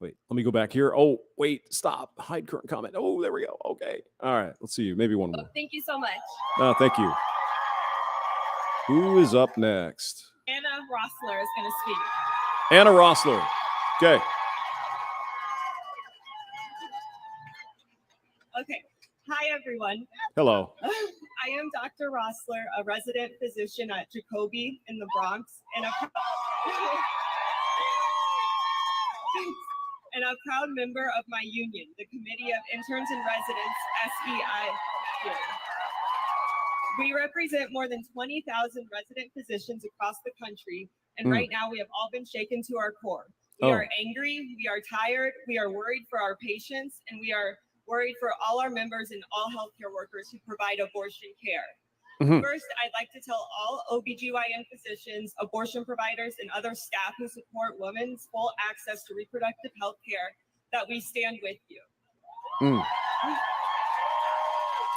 Wait, let me go back here. Oh, wait, stop. Hide current comment. Oh, there we go. Okay. All right. Let's see. Maybe one more.
Thank you so much.
Thank you. Who is up next?
Anna Rossler is going to speak.
Anna Rossler. Okay.
Okay. Hi, everyone.
Hello.
I am Dr. Rossler, a resident physician at Jacobi in the Bronx, and a proud member of my union, the Committee of Interns and Residents, SEI. We represent more than 20,000 resident physicians across the country, and right now we have all been shaken to our core. We are angry, we are tired, we are worried for our patients, and we are worried for all our members and all healthcare workers who provide abortion care. First, I'd like to tell all OBGYN physicians, abortion providers, and other staff who support women's full access to reproductive health care that we stand with you.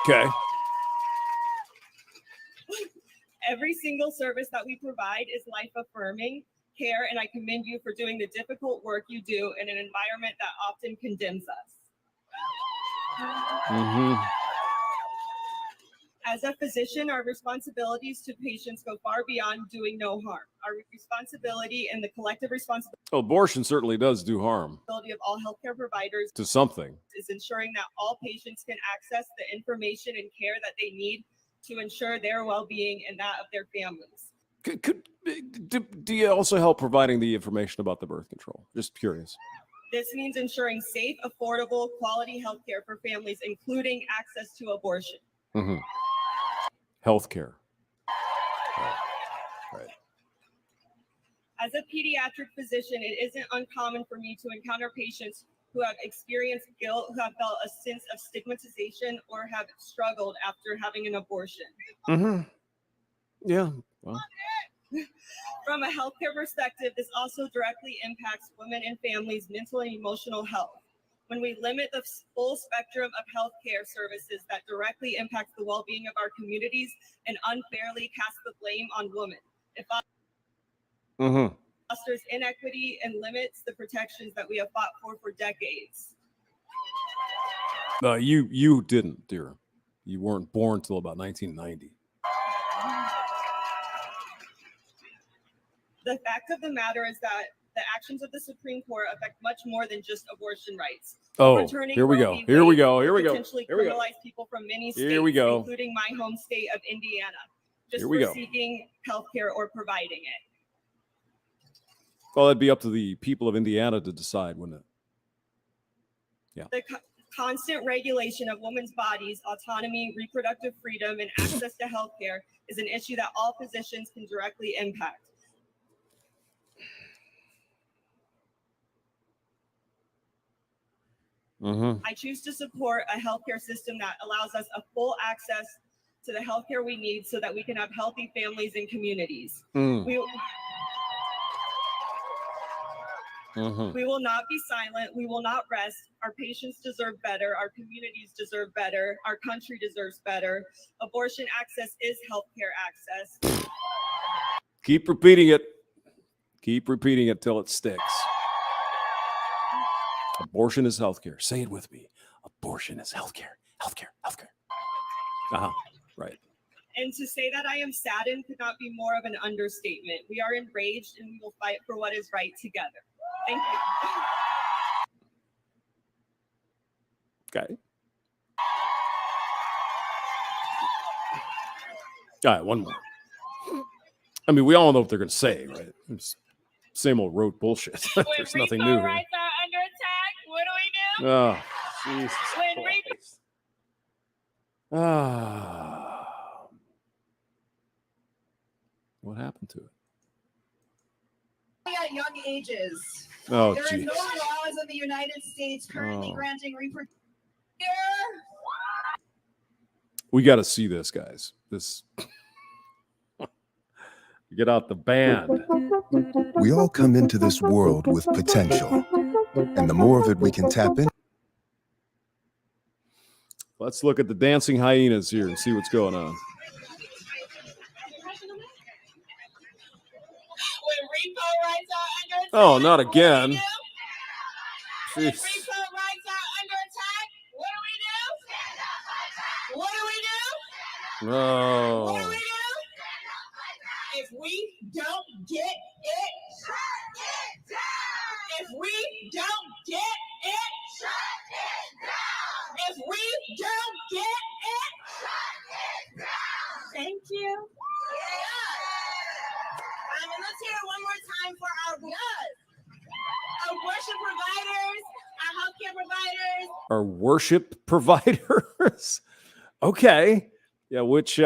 Okay.
Every single service that we provide is life affirming. care, and I commend you for doing the difficult work you do in an environment that often condemns us.
Mm-hmm.
As a physician, our responsibilities to patients go far beyond doing no harm. Our responsibility and the collective responsibility
Well, abortion certainly does do harm
of all healthcare providers
to something.
is ensuring that all patients can access the information and care that they need to ensure their well-being and that of their families.
Do you also help providing the information about the birth control? Just curious.
This means ensuring safe, affordable, quality healthcare for families, including access to abortion.
Mm-hmm. Healthcare. Right.
As a pediatric physician, it isn't uncommon for me to encounter patients who have experienced guilt, who have felt a sense of stigmatization, or have struggled after having an abortion.
Mm-hmm. Yeah. Well.
From a healthcare perspective, this also directly impacts women and families' mental and emotional health. When we limit the full spectrum of healthcare services that directly impact the well-being of our communities and unfairly cast the blame on women, it fosters inequity and limits the protections that we have fought for decades.
You didn't, dear. You weren't born till about 1990.
The fact of the matter is that the actions of the Supreme Court affect much more than just abortion rights.
Oh, here we go. Here we go. Here we go.
Potentially
Here we go.
criminalize people from many states,
Here we go.
including my home state of Indiana, just
Here we
for
go.
seeking healthcare or providing it.
Well, that'd be up to the people of Indiana to decide, wouldn't it? Yeah.
The constant regulation of women's bodies, autonomy, reproductive freedom, and access to healthcare is an issue that all physicians can directly impact. I choose to support a healthcare system that allows us a full access to the healthcare we need so that we can have healthy families and communities. We will not be silent. We will not rest. Our patients deserve better. Our communities deserve better. Our country deserves better. Abortion access is healthcare access.
Keep repeating it. Keep repeating it till it sticks. Abortion is healthcare. Say it with me. Abortion is healthcare. Healthcare. Healthcare. Right.
And to say that I am saddened could not be more of an understatement. We are enraged and we will fight for what is right together. Thank you.
Okay. All right, one more. I mean, we all know what they're going to say, right? It's same old rote bullshit. There's nothing new here.
Rights are under attack. What do we do?
Oh, Jesus
When
Christ. What happened to it?
At young ages.
Oh,
there
geez.
are no laws in the United States currently granting reproductive.
We got to see this, guys. This. Get out the band.
We all come into this world with potential, and the more of it we can tap in.
Let's look at the dancing hyenas here and see what's going on. Oh, not again.
When repo rights are under attack, what do? What do we do?
No.
What do we do? If we don't get it, shut it down. If we don't get it, shut it down. If we don't get it, shut it down. Thank you. Let's hear it one more time for our abortion providers, our healthcare providers.
Our worship providers? Okay. Yeah, which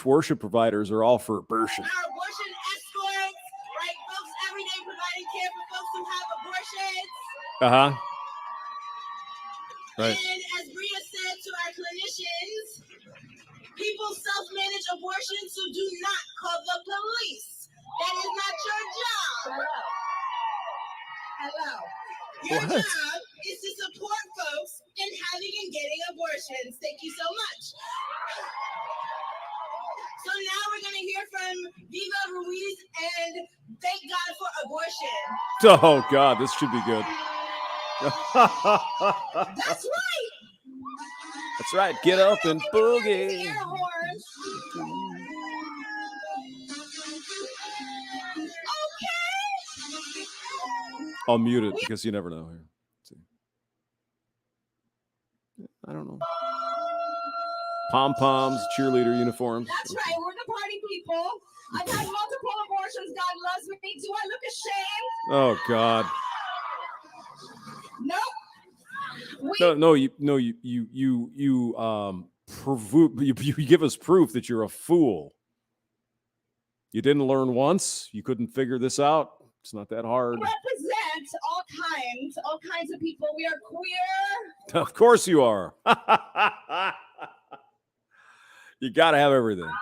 worship providers are all for abortion?
Our abortion escorts, right? Folks every day providing care for folks who have abortions.
Right.
And as Bria said to our clinicians, people self-manage abortions who do not call the police. That is not your job. Hello. Your job is to support folks in having and getting abortions. Thank you so much.
So now we're going to hear from Viva Ruiz and thank God for abortion.
Oh, God, this should be good.
That's right.
That's right. Get up and boogie.
Air horns. Okay.
I'll mute it because you never know here. See. I don't know. Pom-poms, cheerleader uniforms.
That's right. We're the party people. I've had multiple abortions. God loves me. Do I look ashamed?
Oh, God.
Nope.
You give us proof that you're a fool. You didn't learn once. You couldn't figure this out. It's not that hard.
We represent all kinds of people. We are queer.
Of course you are. You got to have everything.
We are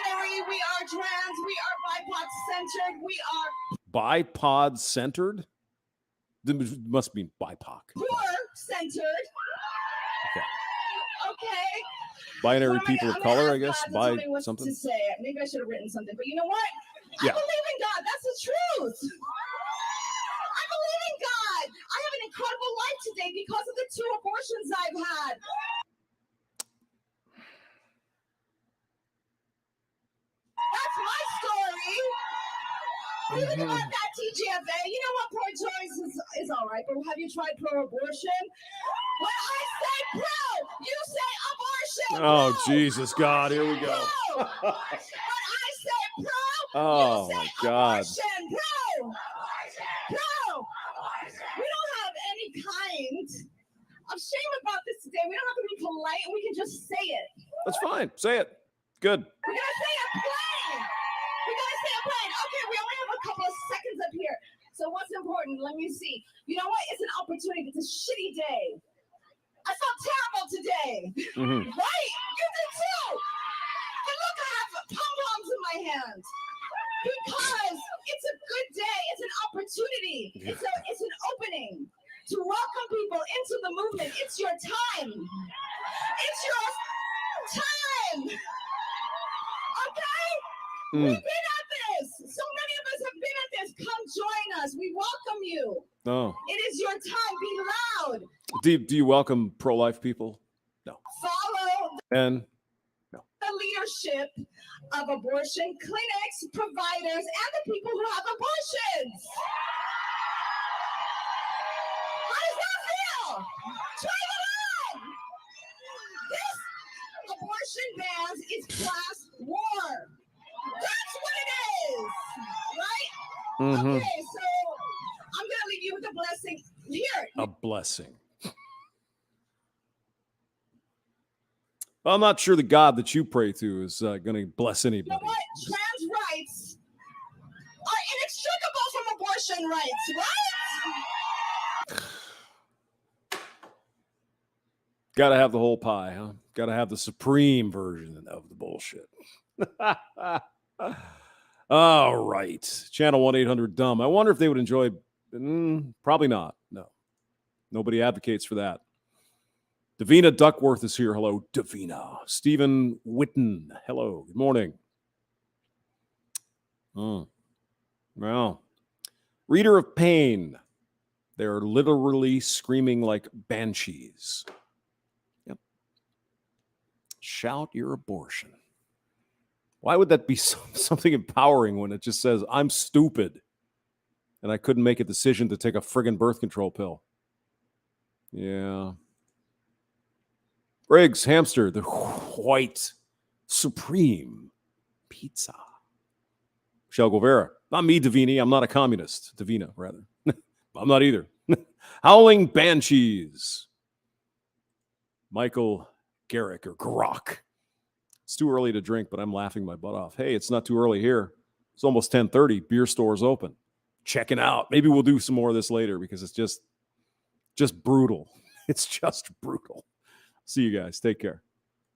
non-binary. We are trans. We are BIPOC-centered. We are
Bipod-centered? It must mean BIPOC.
poor-centered.
Okay. Binary people of color, I guess. By something.
To say it. Maybe I should have written something, but you know what?
Yeah.
I believe in God. That's the truth. I believe in God. I have an incredible life today because of the 2 abortions I've had. That's my story. Even about that TGFA, you know what? Pro-choice is all right, but have you tried pro-abortion? When I say pro, you say abortion.
Oh, Jesus, God, here we go.
When I say pro,
Oh,
you say
my God.
abortion. Pro. We don't have any kind of shame about this today. We don't have to be polite, and we can just say it.
That's fine. Say it. Good.
We're going to say it plain. Okay, we only have a couple of seconds up here. So what's important? Let me see. You know what? It's an opportunity. It's a shitty day. I felt terrible today.
Mm-hmm.
Right? You did too. But look, I have pom-poms in my hands. Because it's a good day. It's an opportunity. It's an opening to welcome people into the movement. It's your time. It's your time. Okay? We've been at this. So many of us have been at this. Come join us. We welcome you.
Oh.
It is your time. Be loud.
Do you welcome pro-life people? No.
Follow
And
the leadership of abortion clinics, providers, and the people who have abortions. How does that feel? Try it on. This abortion bans is class war. That's what it is, right?
Mm-hmm.
Okay, so I'm going to leave you with a blessing. Here.
A blessing. Well, I'm not sure the God that you pray to is going to bless anybody.
You know what? Trans rights are inextricable from abortion rights, right?
Got to have the whole pie, huh? Got to have the supreme version of the bullshit. All right. Channel 1-800-DUMB. I wonder if they would enjoy. Probably not. No. Nobody advocates for that. Davina Duckworth is here. Hello, Davina. Stephen Witten. Hello. Good morning. Well, Reader of Pain. They're literally screaming like banshees. Yep. Shout your abortion. Why would that be something empowering when it just says, I'm stupid and I couldn't make a decision to take a friggin' birth control pill? Yeah. Briggs, hamster, the white supreme pizza. Michelle Guevara. Not me, Davini. I'm not a communist. Davina, rather. I'm not either. Howling Banshees. Michael Garrick or Grok. It's too early to drink, but I'm laughing my butt off. Hey, it's not too early here. It's almost 10:30. Beer store's open. Checking out. Maybe we'll do some more of this later because it's just brutal. It's just brutal. See you guys. Take care.